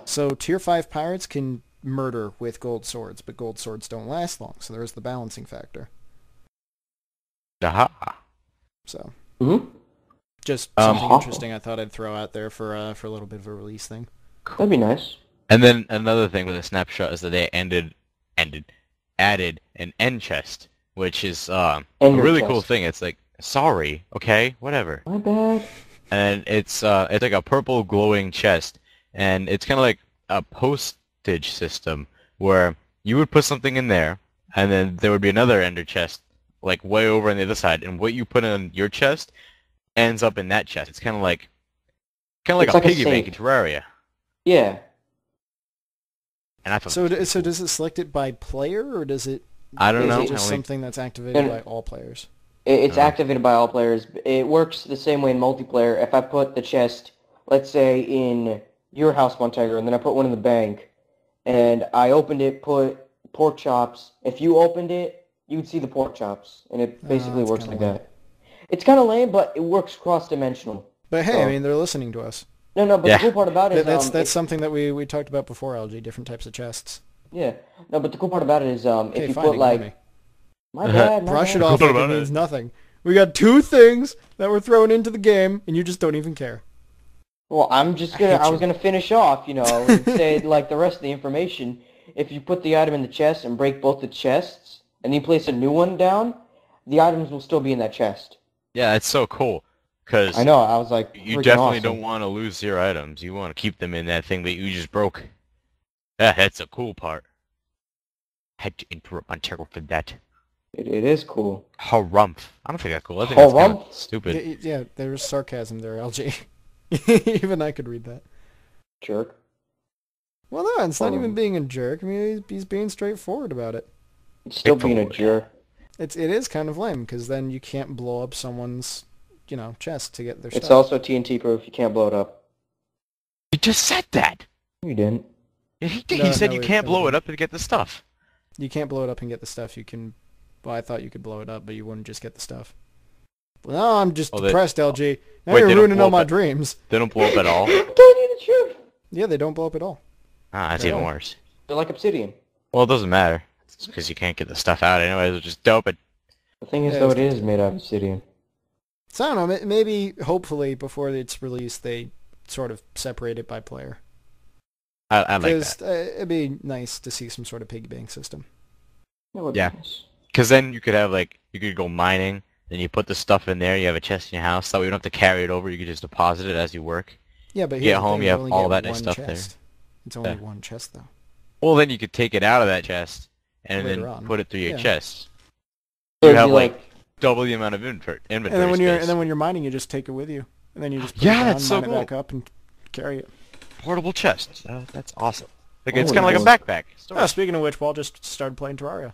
A: So tier 5 pirates can murder with gold swords, but gold swords don't last long, so there's the balancing factor.
B: Aha.
A: So
C: Mm-hmm.
A: just something
C: Aha.
A: interesting I thought I'd throw out there for a little bit of a release thing.
C: That'd be nice.
B: And then another thing with the snapshot is that they added an end chest, which is a
C: Ender
B: really
C: chest.
B: cool thing. It's like, sorry, okay, whatever.
C: My bad.
B: And it's like a purple glowing chest, and it's kind of like a postage system where you would put something in there, and then there would be another ender chest like way over on the other side, and what you put in your chest ends up in that chest. It's kind of like
C: It's
B: a
C: like a
B: piggy bank in
C: safe.
B: Terraria.
C: Yeah.
B: And I thought
A: So does it select it by player, or does it
B: I don't
C: is
B: know.
A: is it just
B: I only-
A: something that's activated
C: And-
A: by all players?
C: It's activated by all players. It works the same way in multiplayer. If I put the chest, let's say, in your house, Montego, and then I put one in the bank, and I opened it, put pork chops. If you opened it, you'd see the pork chops, and it basically
A: that's
C: works
A: kinda
C: like
A: lame.
C: that. It's kind of lame, but it works cross-dimensional.
A: But hey, I
C: So-
A: mean, they're listening to us.
C: No, but
B: Yeah.
C: the cool part about it is...
A: That's something that we talked about before, LG, different types of chests.
C: Yeah. No, but the cool part about it is
A: Okay,
C: if you
A: fine,
C: put,
A: ignore
C: like...
A: me.
C: My bad, my
A: Brush
C: bad.
A: it off
B: What
A: like it
B: about
A: means
B: it?
A: nothing. We got 2 things that were thrown into the game, and you just don't even care.
C: Well, I
A: hate
C: was
A: you.
C: gonna finish off, and say like the rest of the information. If you put the item in the chest and break both the chests, and you place a new one down, the items will still be in that chest.
B: Yeah, it's so cool. Because
C: I know. I was like,
B: you
C: freaking
B: definitely
C: awesome.
B: don't want to lose your items. You want to keep them in that thing that you just broke. Yeah, that's the cool part. Had to interrupt Montero for that.
C: It is cool.
B: Harumph. I don't think that's cool. I think that's kind
C: Harumph?
B: of stupid.
A: Yeah, there's sarcasm there, LG. Even I could read that.
C: Jerk.
A: Well, no, it's not even being a jerk. I mean, he's being straightforward about it.
C: It's still being a jerk.
A: It is kind of lame because then you can't blow up someone's, chest to get their
C: It's
A: stuff.
C: also TNT proof. You can't blow it up.
B: He just said that.
C: You didn't.
B: Yeah, he did.
A: No,
B: He said
A: no,
B: you
A: we-
B: can't
A: no,
B: blow
A: we
B: it up to get the stuff.
A: You can't blow it up and get the stuff. You can. Well, I thought you could blow it up, but you wouldn't just get the stuff. Well, no, I'm just depressed, LG. Now
B: Wait,
A: you're
B: they don't
A: ruining
B: blow
A: all my
C: Oh.
B: up
A: dreams.
B: They don't blow up at all.
C: Tell you the truth.
A: Yeah, they don't blow up at all.
B: Ah, that's
A: They
B: even
A: don't.
B: worse.
C: They're like obsidian.
B: Well, it doesn't matter. It's because you can't get the stuff out anyways, which is dope. But
C: The thing is,
A: Yeah,
C: though,
A: it's
C: it is made out of obsidian.
A: So I don't know. Maybe, hopefully, before it's released, they sort of separate it by player.
B: I like
A: Because
B: that.
A: it'd be nice to see some sort of piggy bank system.
C: That would be
B: Yeah.
C: nice.
B: Because then you could have you could go mining, then you put the stuff in there. You have a chest in your house. That way you don't have to carry it over. You could just deposit it as you work.
A: Yeah, but
B: You
A: here's
B: get
A: the
B: home,
A: thing,
B: you have
A: only
B: all
A: get
B: that nice
A: one
B: stuff there.
A: chest. It's only
B: Yeah.
A: one chest, though.
B: Well, then you could take it out of that chest and
A: Later
B: then
A: on.
B: put it through your
A: Yeah.
B: chest.
C: So
B: You
C: it'd
B: have
C: be
B: like double the amount of inventory
A: And then
B: space.
A: when you're mining, you just take it with you, and then you just put
B: Yeah,
A: it down,
B: that's so
A: mine it back up, and carry it.
B: Portable chest. That's awesome. Like it's
C: Oh,
B: kind of like a
C: yeah.
B: backpack.
A: Oh, speaking of which, Walt just started playing Terraria.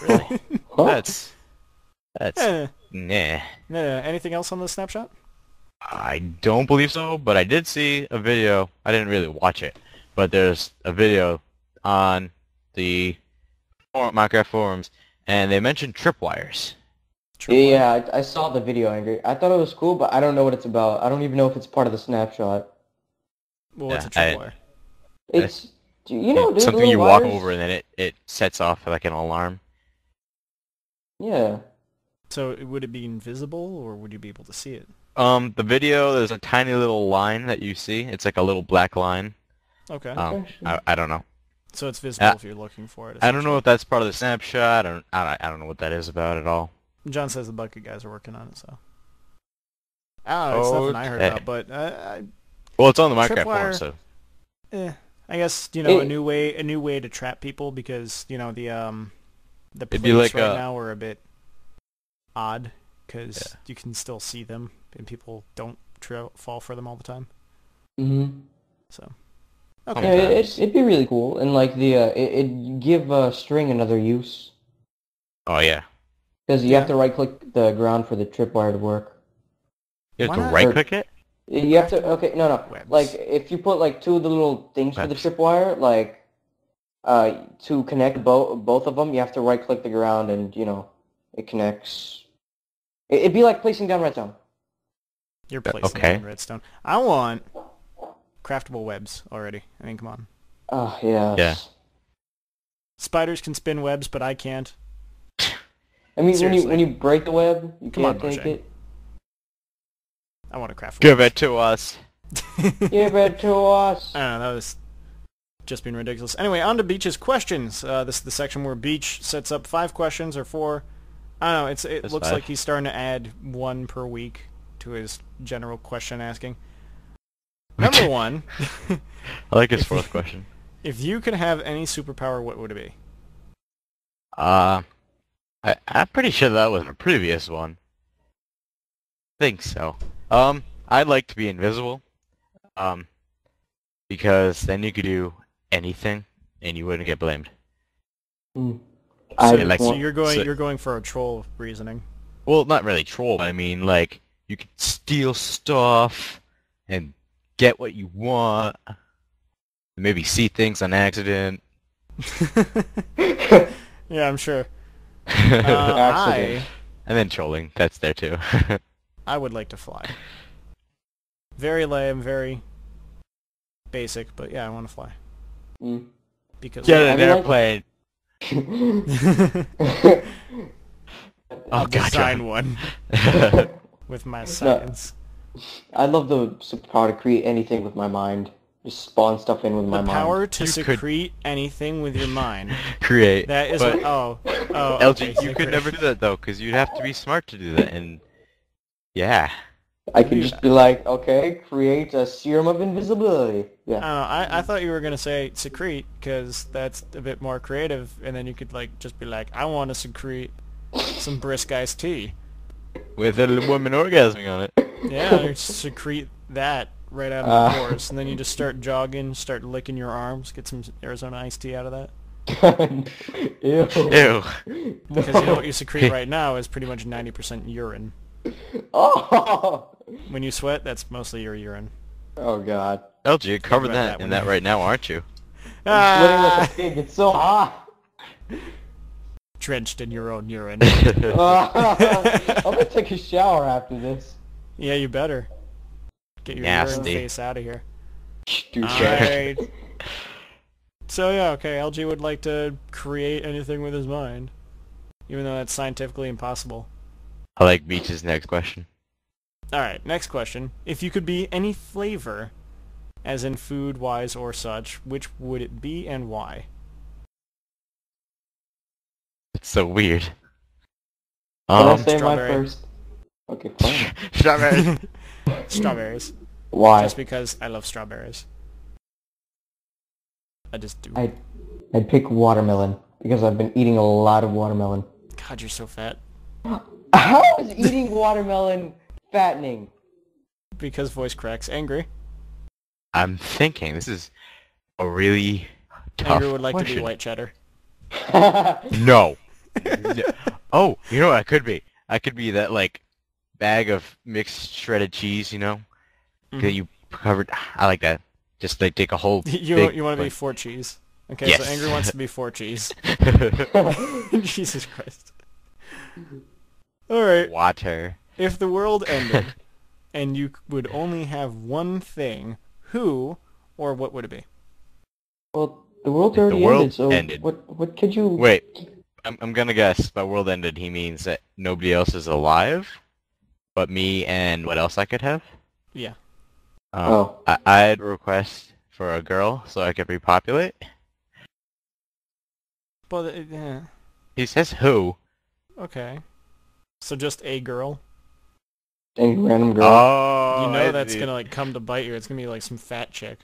B: Really?
C: Huh?
B: That's
A: Eh,
B: nah.
A: anything else on the snapshot?
B: I don't believe so, but I did see a video. I didn't really watch it, but there's a video on the Minecraft forums, and they mentioned tripwires.
C: Yeah, I saw the video, Angry. I thought it was cool, but I don't know what it's about. I don't even know if it's part of the snapshot.
A: Well, what's a
B: Yeah,
A: tripwire?
C: It's, you know, dude,
B: Something
C: little
B: you walk
C: wires?
B: over and then it sets off like an alarm.
C: Yeah.
A: So would it be invisible, or would you be able to see it?
B: The video, there's a tiny little line that you see. It's like a little black line.
A: Okay.
B: I don't know.
A: So it's visible if you're looking for it.
B: I don't know if that's part of the snapshot. I don't know what that is about at all.
A: John says the Bucket guys are working on it, so. I don't know, it's nothing I heard
B: Okay.
A: about, but
B: Well, it's on the Minecraft
A: Tripwire-
B: forum, so
A: I guess a new way to trap people because the
B: It'd be
A: plates
B: like
A: right
B: a-
A: now are a bit odd because you can still see them and people don't fall for them all the time.
C: Mm-hmm.
A: So
C: Yeah,
A: okay,
C: it'd be really cool, and like it'd give string another use.
B: oh yeah,
C: Because you have to right-click the ground for the tripwire to work.
B: you have
A: Why
B: to
A: not?
B: right-click it.
C: You have to, okay, no.
A: Webs.
C: Like, if you put, like, two of the little things for the
B: Webs.
C: tripwire, like, to connect both of them, you have to right-click the ground and, it connects. It'd be like placing down redstone.
A: you're placing
B: okay.
A: it in redstone. I want craftable webs already. I mean, come on.
C: Oh, yeah.
B: Yeah.
A: Spiders can spin webs, but I can't.
C: I mean,
A: Seriously.
C: when you break the web, you
A: Come
C: can't
A: on,
C: take
A: Moshe.
C: it.
A: I want to craft.
B: Give
A: webs.
B: it to us.
C: Give it to us.
A: I don't know, that was just being ridiculous. Anyway, on to Beach's questions. This is the section where Beach sets up 5 questions or 4. I don't know, it
B: That's
A: looks
B: 5.
A: like he's starting to add 1 per week to his general question asking. Number 1,
B: I like his fourth question.
A: if you could have any superpower, what would it be?
B: I'm pretty sure that was a previous one. Think so. I'd like to be invisible. Because then you could do anything and you wouldn't get blamed.
C: Mm.
B: So,
C: I
B: like-
A: So
C: want-
A: you're going for a troll reasoning.
B: Well, not really troll, but I mean, like, you could steal stuff and get what you want. Maybe see things on accident.
A: Yeah, I'm sure.
C: Accident.
B: And then trolling, that's there too.
A: I would like to fly. Very lame, very basic, but yeah, I want to fly.
C: Mm.
A: Because
B: Get
C: I
B: an
C: mean, like-
B: airplane.
A: I'll
B: Oh, God,
A: design
B: John.
A: one with my science.
C: I'd love the superpower to create anything with my mind. Just spawn stuff in with my
A: The
C: mind.
A: power to
B: You could-
A: secrete anything with your mind.
B: Create.
A: That is
B: but
A: what, oh,
B: LG,
A: okay,
B: you could never do that though, because you'd have to be smart to do that, and yeah.
C: I could just be like, okay, create a serum of invisibility.
A: I
C: Yeah.
A: don't know, I thought you were gonna say secrete because that's a bit more creative, and then you could like just be like, I want to secrete some brisk iced tea.
B: With a woman orgasming on it.
A: Yeah, or secrete that right out of the pores, and then you just start jogging, start licking your arms, get some Arizona iced tea out of that.
C: Ew.
B: Ew.
A: Because you know what you secrete right now is pretty much 90% urine.
C: Oh.
A: When you sweat, that's mostly your urine.
C: Oh God.
B: LG, you're covered
A: about that
B: in
A: one.
B: that right now, aren't you?
C: I'm sweating like a pig. It's so hot.
A: Drenched in your own urine.
C: I'm gonna take a shower after this.
A: Yeah, you better. Get your urine
B: Nasty.
A: face out of here.
C: Dude,
A: Alright. So yeah, okay, LG would like to create anything with his mind. Even though that's scientifically impossible.
B: I like Beach's next question.
A: Alright, next question. If you could be any flavor, as in food-wise or such, which would it be and why?
B: It's so weird.
C: Can I say mine
A: strawberry.
C: first? Okay, fine.
B: Strawberries.
A: Strawberries.
C: Why?
A: Just because I love strawberries. I just do.
C: I'd pick watermelon because I've been eating a lot of watermelon.
A: God, you're so fat.
C: How is eating watermelon fattening?
A: Because voice cracks. Angry.
B: I'm thinking this is a really tough
A: Angry would like to be
B: question.
A: white cheddar.
B: No. Oh, you know what I could be? I could be that like bag of mixed shredded cheese, you know, that you covered. I like that. Just like take a whole.
A: You want to be four cheese. Okay,
B: Yes.
A: so Angry wants to be four cheese. Jesus Christ. Alright,
B: Water.
A: if the world ended, and you would only have one thing, who or what would it be?
C: Well, the world
B: If the
C: already
B: world
C: ended, so
B: ended.
C: what could you...
B: Wait, I'm gonna guess by world ended he means that nobody else is alive, but me and what else I could have?
A: Yeah.
C: Oh.
B: I'd request for a girl so I could repopulate.
A: But,
B: He says who?
A: okay. So just a girl?
C: Any random girl?
B: Oh,
A: You know
B: I
A: that's
B: see.
A: gonna like come to bite you. It's gonna be like some fat chick.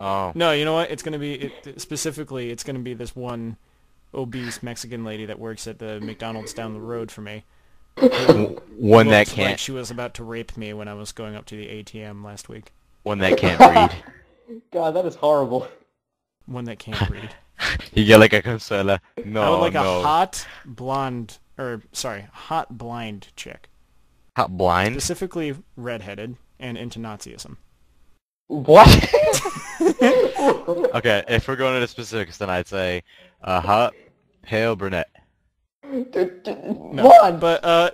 B: Oh.
A: No, you know what? It's gonna be specifically. It's gonna be this one obese Mexican lady that works at the McDonald's down the road from me.
B: One that
A: Looked
B: can't.
A: Like she was about to rape me when I was going up to the ATM last week.
B: One that can't breed.
C: God, that is horrible.
A: One that can't breed.
B: You get like a consola. No,
A: I would like
B: no.
A: a hot blonde, hot blind chick.
B: Hot blind.
A: Specifically redheaded and into Nazism.
C: What?
B: Okay, if we're going into specifics, then I'd say hot, pale brunette.
A: No,
C: What?
A: but I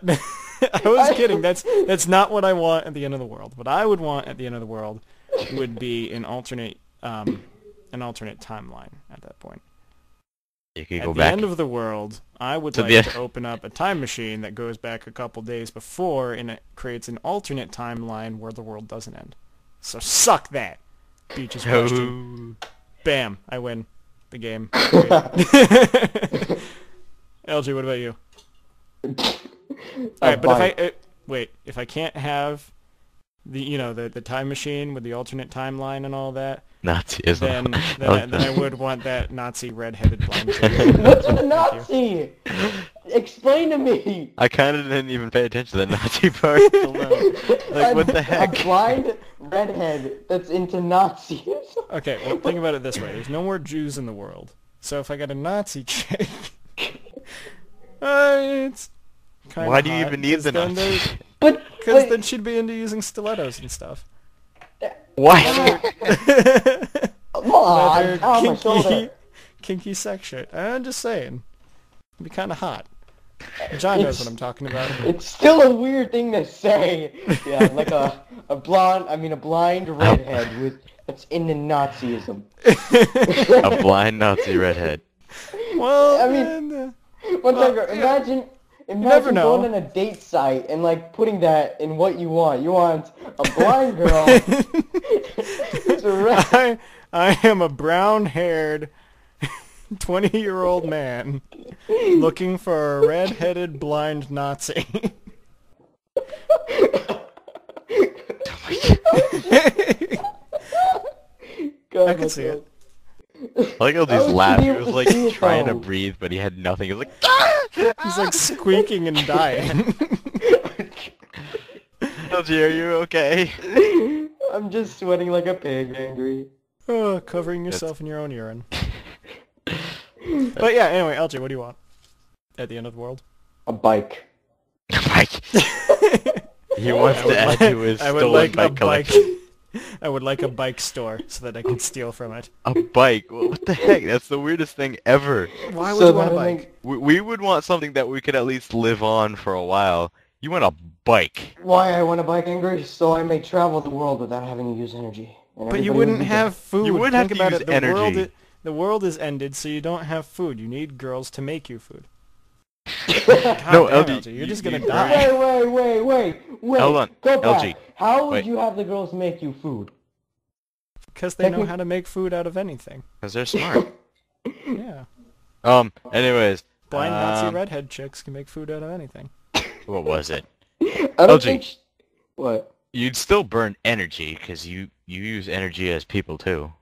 A: was kidding. That's not what I want at the end of the world. What I would want at the end of the world would be an alternate timeline at that point.
B: You could
A: At
B: go
A: the
B: back.
A: end of the world, I would
B: To
A: like
B: the-
A: to open up a time machine that goes back a couple days before, and it creates an alternate timeline where the world doesn't end. So suck that. Beach's question.
B: Oh.
A: Bam! I win the game. LG, what about you? All right, but if I can't have the time machine with the alternate timeline and all that,
B: Nazism.
A: then I would want that Nazi redheaded blind chick.
C: What's a Nazi? Explain to me.
B: I kind of didn't even pay attention to the Nazi part. Like, what the heck?
C: A blind redhead that's into Nazism.
A: Okay, well, think about it this way. There's no more Jews in the world. So if I got a Nazi chick, it's kind of
B: Why do you even need the Nazi?
C: But
A: Because then she'd be into using stilettos and stuff.
B: Why?
C: come on,
A: Leather,
C: ow, my shoulder.
A: kinky sex shit. I'm just saying. It'd be kind of hot. John knows what I'm talking about.
C: It's still a weird thing to say. Yeah, like a blind redhead that's into Nazism.
B: A blind Nazi redhead.
A: Well,
C: I mean,
A: man,
C: One
A: Well,
C: second,
A: yeah.
C: imagine
A: never know.
C: going on a date site and like putting that in what you want. You want a blind girl. It's a red.
A: I am a brown-haired 20-year-old man looking for a red-headed blind Nazi.
C: God,
A: I can see it.
B: I like all
C: I
B: these
C: should
B: laughs.
C: be
B: He
C: able
B: was
C: to
B: like
C: see it,
B: trying to
C: though.
B: breathe, but he had nothing. He was like,
A: He's like squeaking and dying.
B: LG, are you okay?
C: I'm just sweating like a pig, angry.
A: Oh, covering yourself in your own urine. But yeah, anyway, LJ, what do you want at the end of the world?
C: A bike.
B: Mike. He wants to add to his stolen bike collection.
A: I would like a bike store so that I can steal from it.
B: A bike? What the heck? That's the weirdest thing ever.
A: Why would you want a
C: that
A: bike?
B: We would want something that we could at least live on for a while. You want a bike?
C: Why I want a bike, angry? So I may travel the world without having to use energy. And
A: But you
C: everybody
A: wouldn't
C: would be
A: have food.
B: You would
A: Think
B: have to
A: about
B: use
A: it. The
B: energy.
A: The world is ended, so you don't have food. You need girls to make you food.
B: No,
A: God damn,
B: LG,
A: you're just gonna
B: you-
A: die.
C: Wait.
B: Hold on,
C: Go back.
B: LG,
C: How would
B: wait.
C: you have the girls make you food?
A: Because they know how to make food out of anything.
B: Because they're smart.
A: Yeah.
B: Anyways.
A: Blind Nazi redhead chicks can make food out of anything.
B: What was it?
C: I don't
B: LG.
C: think... What?
B: You'd still burn energy, because you use energy as people, too.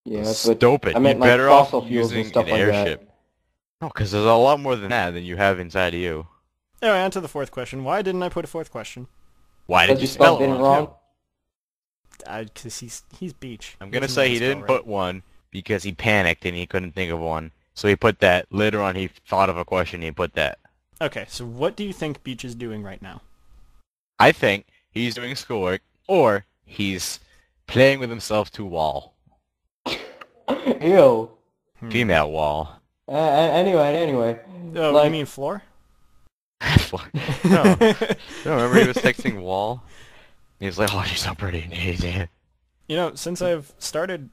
C: Yeah, that's what...
B: Stupid.
C: I meant
B: You're
C: like
B: better off
C: fossil fuels and
B: using
C: stuff
B: an
C: like
B: airship.
C: that.
B: No, because there's a lot more than that than you have inside of you.
A: Anyway, on to the fourth question. Why didn't I put a fourth question?
B: Why did
C: Because
B: you
C: you
B: spell
C: spelled
B: it
C: it
B: wrong?
C: wrong.
A: Because he's Beach.
B: I'm gonna
A: doesn't
B: say
A: know
B: he
A: to spell
B: didn't
A: right.
B: put one because he panicked and he couldn't think of one. So he put that. Later on, he thought of a question. He put that.
A: Okay, so what do you think Beach is doing right now?
B: I think he's doing schoolwork or he's playing with himself to wall.
C: Ew.
B: Female wall.
C: Anyway.
A: Oh,
C: like-
A: you mean floor?
B: No. Remember he was texting wall? He's like, oh, she's so pretty.
A: You know, since I've started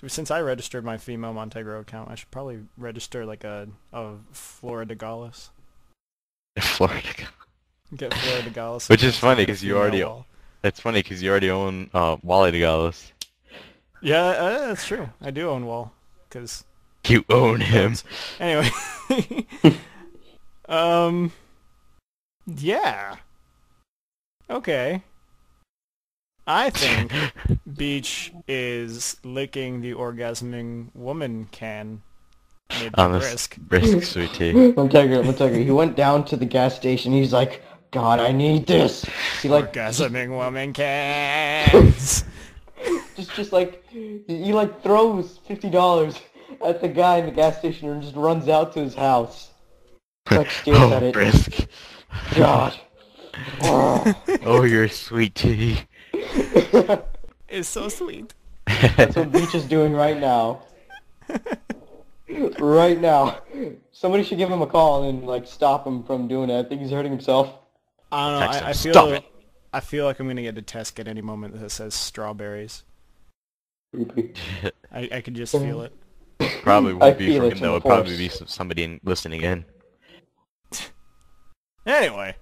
A: since I registered my female Montegro account, I should probably register like a Flora de Gaulis.
B: Florida.
A: Get Flora de Gaulis.
B: Which is funny
A: Get a
B: because you
A: female
B: already.
A: wall.
B: That's funny because you already own Wally de Gaulis.
A: Yeah, that's true. I do own Wall, because...
B: You own him.
A: Anyway. Yeah. Okay. I think Beach is licking the orgasming woman can made by
B: On this
A: Brisk.
B: brisk sweet tea.
C: Montegro. He went down to the gas station. He's like, God, I need this. He like
A: Orgasming woman cans.
C: just like he like throws $50 at the guy in the gas station and just runs out to his house. Like stares at
B: Oh,
C: it.
B: brisk.
C: God. Oh.
B: Oh, your sweet tea.
A: It's so sweet.
C: That's what Beach is doing right now. Right now. Somebody should give him a call and like stop him from doing it. I think he's hurting himself.
A: I don't know.
B: Text him,
A: I
B: "Stop
A: feel
B: it."
A: I feel like I'm gonna get a test at any moment that says strawberries.
C: Creepy.
A: I could just feel it.
B: Probably
C: I
B: won't be
C: feel
B: from
C: it
B: him
C: in
B: though.
C: the
B: It'd probably
C: force.
B: be somebody listening in.
A: Anyway,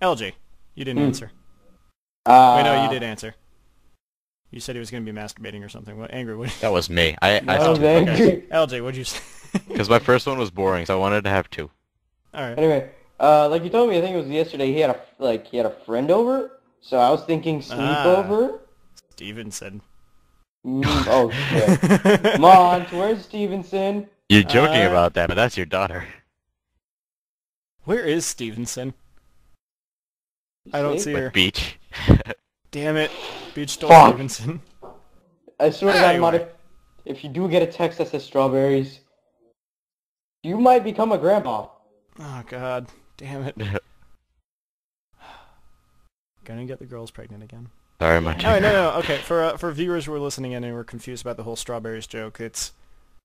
A: LG, you didn't answer.
C: Uh,
A: Wait, no, you did answer. You said he was going to be masturbating or something. What, angry? What?
B: That was me. I
C: No,
B: said
C: angry.
A: LJ, what'd you say?
B: because my first one was boring, so I wanted to have two.
A: All right.
C: Anyway, like you told me, I think it was yesterday. He had a friend over. So I was thinking sleepover.
A: Stevenson.
C: Oh shit! Mont, where's Stevenson?
B: You're joking
A: Uh,
B: about that, but that's your daughter.
A: Where is Stevenson? I don't see her.
B: Like beach.
A: Damn it. Beach stole
C: Fuck.
A: Stevenson.
C: I swear to God,
A: Anyway.
C: Mont, if you do get a text that says strawberries, you might become a grandpa.
A: Oh, God. Damn it. Gonna get the girls pregnant again.
B: Sorry, my
A: Oh, no. Okay, for viewers who are listening in and who are confused about the whole strawberries joke, it's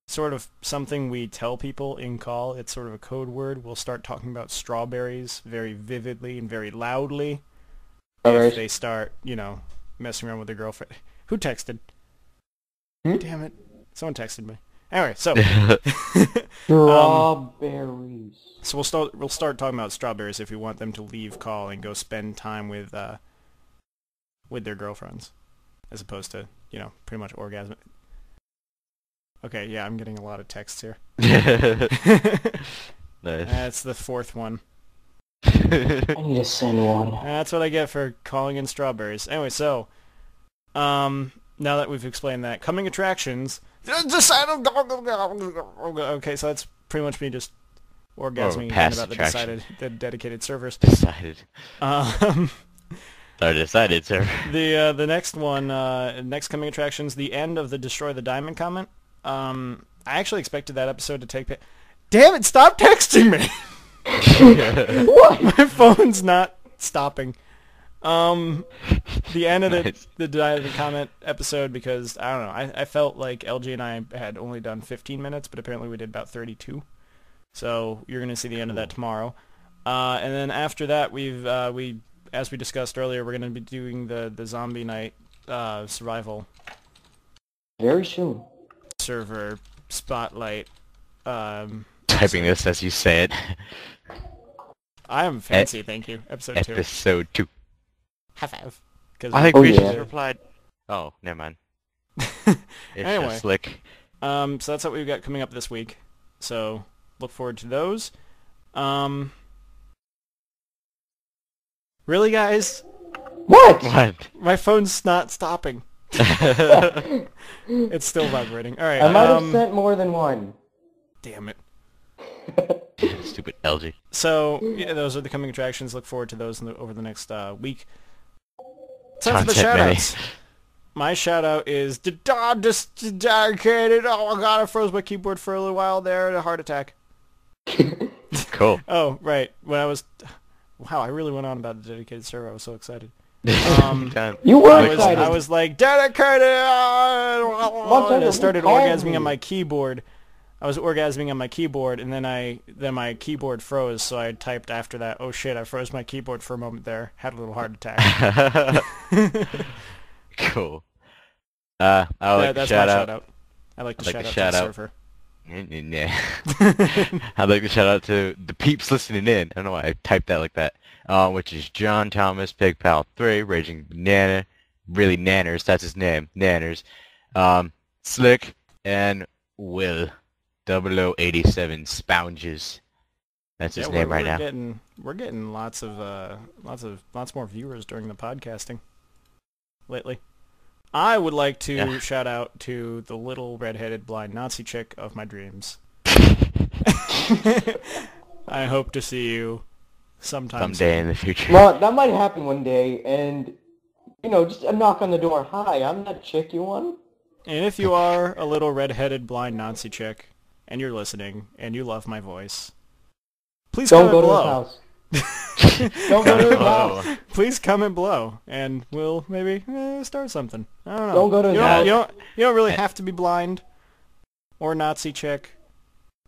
A: sort of something we tell people in call. It's sort of a code word. We'll start talking about strawberries very vividly and very loudly
C: Strawberries.
A: if they start, messing around with their girlfriend. Who texted?
C: Hmm?
A: Damn it. Someone texted me. Anyway, so
C: Strawberries.
A: so we'll start talking about strawberries if we want them to leave call and go spend time with their girlfriends, as opposed to pretty much orgasm. Okay, yeah, I'm getting a lot of texts here.
B: Nice.
A: That's the fourth one.
C: I need to send one.
A: That's what I get for calling in strawberries. Anyway, so now that we've explained that, coming attractions. Okay, so that's pretty much me just orgasming again
B: past
A: about
B: attraction.
A: the dedicated servers.
B: Decided. Already decided, sir.
A: The next one, next coming attractions, the end of the Destroy the Diamond comment. I actually expected that episode to take. Damn it! Stop texting me.
C: What?
A: My phone's not stopping. The end of
B: Nice.
A: the Diamond comment episode, because I don't know. I felt like LG and I had only done 15 minutes, but apparently we did about 32. So you're gonna see the end of that tomorrow. And then after that, as we discussed earlier, we're gonna be doing the zombie night survival
C: Very soon.
A: server spotlight.
B: Typing this as you say it.
A: I am fancy, thank you. Episode 2.
B: Episode 2.
A: Half.
B: I think
C: Oh,
B: we
C: yeah.
B: just replied. Oh, never mind. It's
A: Anyway.
B: just slick.
A: So that's what we've got coming up this week. So look forward to those. Really, guys?
C: What?
B: What?
A: My phone's not stopping. It's still vibrating. All right.
C: I might have sent more than one.
A: Damn it.
B: Stupid LG.
A: So yeah, those are the coming attractions. Look forward to those over the next week. Time for the
B: Content many.
A: shoutouts. My shoutout is just dedicated. Oh my god, I froze my keyboard for a little while there. A heart attack.
B: Cool.
A: Oh right, when I was, wow, I really went on about the dedicated server. I was so excited.
B: Done.
C: You were
A: I was,
C: excited.
A: I was like dedicated. And I started
C: Call
A: orgasming
C: me.
A: on my keyboard. I was orgasming on my keyboard, and then my keyboard froze. So I typed after that, "Oh shit, I froze my keyboard for a moment there. Had a little heart attack."
B: Cool. I would like to
A: That's
B: shout
A: my
B: out.
A: shout out. I like to
B: I'd like to
A: shout out
B: shout
A: to the
B: out-
A: server.
B: Yeah. I'd like to shout out to the peeps listening in. I don't know why I typed that like that. Which is John Thomas, Pig Pal 3, Raging Banana, really Nanners, that's his name, Nanners, Slick, and Will, 0087 Spounges. That's his name right now.
A: We're getting lots more viewers during the podcasting lately. I would like to shout out to the little red-headed blind Nazi chick of my dreams. I hope to see you sometime
B: Someday
A: soon.
B: in the future.
C: Well, that might happen one day, and, just a knock on the door. Hi, I'm that chick you want?
A: And if you are a little red-headed blind Nazi chick, and you're listening, and you love my voice, please
C: Don't
A: comment
C: go to
A: below.
C: his house. Don't go to his house.
A: Please comment below, and we'll maybe start something. I don't know.
C: Don't go to his
A: you
C: house.
A: you don't really have to be blind or Nazi chick.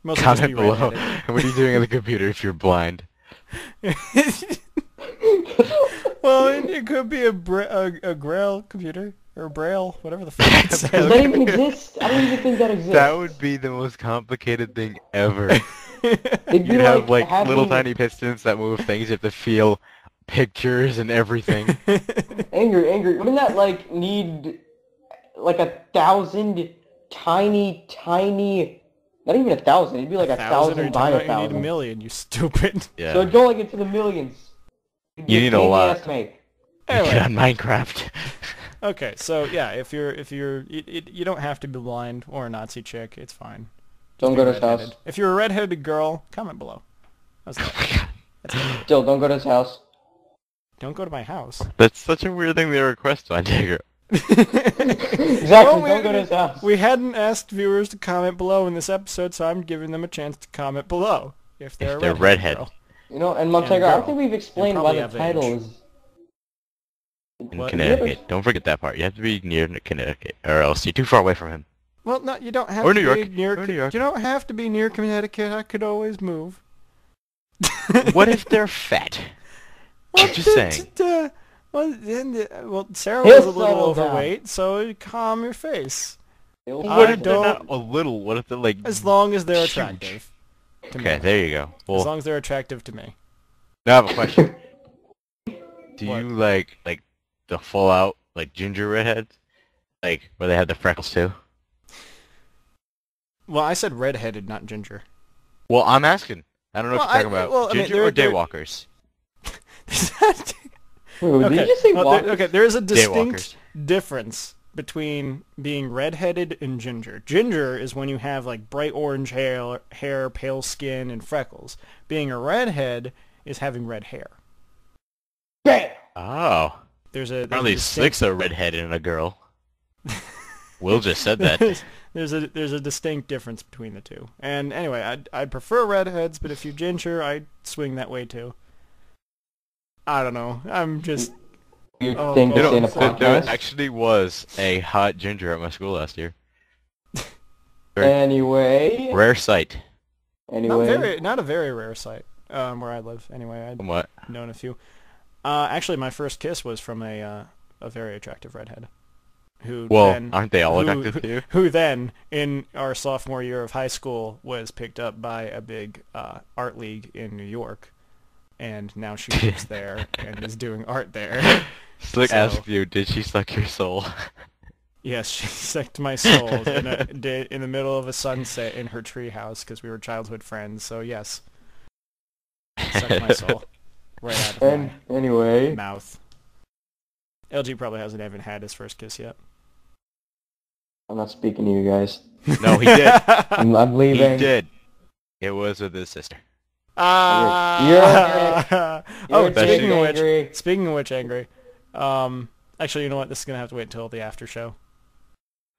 A: Mostly just be
B: Comment below.
A: red-headed.
B: What are you doing on the computer if you're blind?
A: Well, it could be a Grail computer or Braille, whatever the fuck it
C: Does
A: says.
C: that even exist? I don't even think that exists.
B: That would be the most complicated thing ever.
C: It'd be
B: You'd have like
C: having...
B: little tiny pistons that move things. You have to feel pictures and everything.
C: Angry. Wouldn't that, need, 1,000 tiny... Not even 1,000. It'd be like 1,000 by
A: You need
C: 1,000.
A: a million, you stupid.
B: Yeah.
C: So it'd go, into the millions. It'd be
B: You need a
C: pain in the
B: lot.
C: ass to make.
B: Get
A: Anyway,
B: on Minecraft.
A: okay, so yeah, if you're you don't have to be blind or a Nazi chick. It's fine.
C: Don't
A: Be
C: go to his
A: redheaded.
C: house.
A: If you're a redheaded girl, comment below. That's it. That's it.
C: Still, don't go to his house.
A: Don't go to my house.
B: That's such a weird thing to request on Digger.
C: Exactly,
A: Well,
C: don't go to his house.
A: We hadn't asked viewers to comment below in this episode, so I'm giving them a chance to comment below if they're
B: they're
A: a
B: redhead.
A: girl.
C: And Montego, I
A: girl.
C: don't think we've explained
A: And
C: why
A: probably
C: the title
A: have age.
C: is...
B: In
A: What?
B: Connecticut. Don't forget that part. You have to be near Connecticut, or else you're too far away from him.
A: Well, no, you don't have
B: Or
A: to
B: New
A: be
B: York.
A: near.
B: Or New York.
A: You don't have to be near Connecticut. I could always move.
B: What if they're fat?
A: Well,
B: Just saying.
A: Well, Sarah
C: He'll
A: was a little
C: settle down.
A: overweight, so calm your face.
C: It'll
B: What
A: I
B: if they're
A: don't-
B: not a little? What if they're like...
A: As long as they're
B: Huge.
A: attractive. To
B: Okay,
A: me.
B: there you go.
A: As
B: Well,
A: long as they're attractive to me.
B: now I have a question. Do
A: What?
B: you like the full out ginger redheads? Like where they have the freckles too?
A: Well, I said redheaded, not ginger.
B: Well, I'm asking. I don't know
A: Well,
B: what you're talking
A: I-
B: about.
A: well, I mean,
B: Ginger
A: they're-
B: or
A: they're-
B: daywalkers?
C: Wait, did you just say walk?
A: Okay, there is a distinct
B: Daywalkers.
A: difference between being redheaded and ginger. Ginger is when you have bright orange hair, pale skin, and freckles. Being a redhead is having red hair.
C: Bam!
B: Oh.
A: there's
B: Apparently
A: a distinct,
B: 6 are redhead and a girl. Will just said that.
A: there's a distinct difference between the two. And anyway, I'd prefer redheads, but if you're ginger, I'd swing that way too. I don't know. I'm just...
C: Weird
A: Oh,
C: thing to
A: well,
C: say in a
A: so-
B: There
C: podcast.
B: actually was a hot ginger at my school last year.
C: Anyway.
B: Rare sight.
A: Not a very rare sight where I live. Anyway, I've
B: Somewhat.
A: known a few. Actually, my first kiss was from a very attractive redhead. Who
B: Well,
A: then,
B: aren't they all
A: who-
B: attractive to you?
A: Who then, in our sophomore year of high school, was picked up by a big art league in New York, and now she lives there and is doing art there.
B: Slick
A: So-
B: asked you, did she suck your soul?
A: Yes, she sucked my soul in the middle of a sunset in her treehouse because we were childhood friends. So yes, sucked my soul right out of
C: And anyway.
A: my mouth. LG probably hasn't even had his first kiss yet.
C: I'm not speaking to you guys.
B: No, he did.
C: I'm
B: He
C: leaving.
B: did. It was with his sister.
A: Ah! Oh,
C: You're
A: speaking of which, angry. Actually, you know what? This is gonna have to wait until the after show.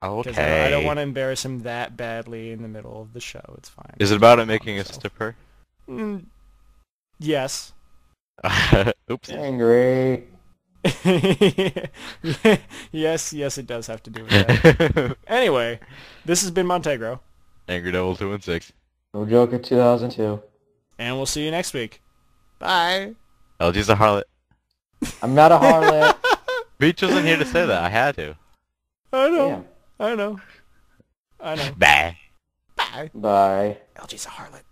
A: Because
B: Okay.
A: I don't want to embarrass him that badly in the middle of the show. It's fine.
B: Is it about him making a sister purr?
A: Yes.
B: Oops.
C: Angry.
A: Yes, it does have to do with that. Anyway, this has been Montegro,
B: Angry Devil 216.
C: No Joker 2002.
A: and we'll see you next week. Bye.
B: LG's a harlot.
C: I'm not a harlot.
B: Beach wasn't here to say that. I had to.
A: I know.
C: Damn.
A: I know.
B: Bye.
A: Bye.
C: Bye.
A: LG's a harlot.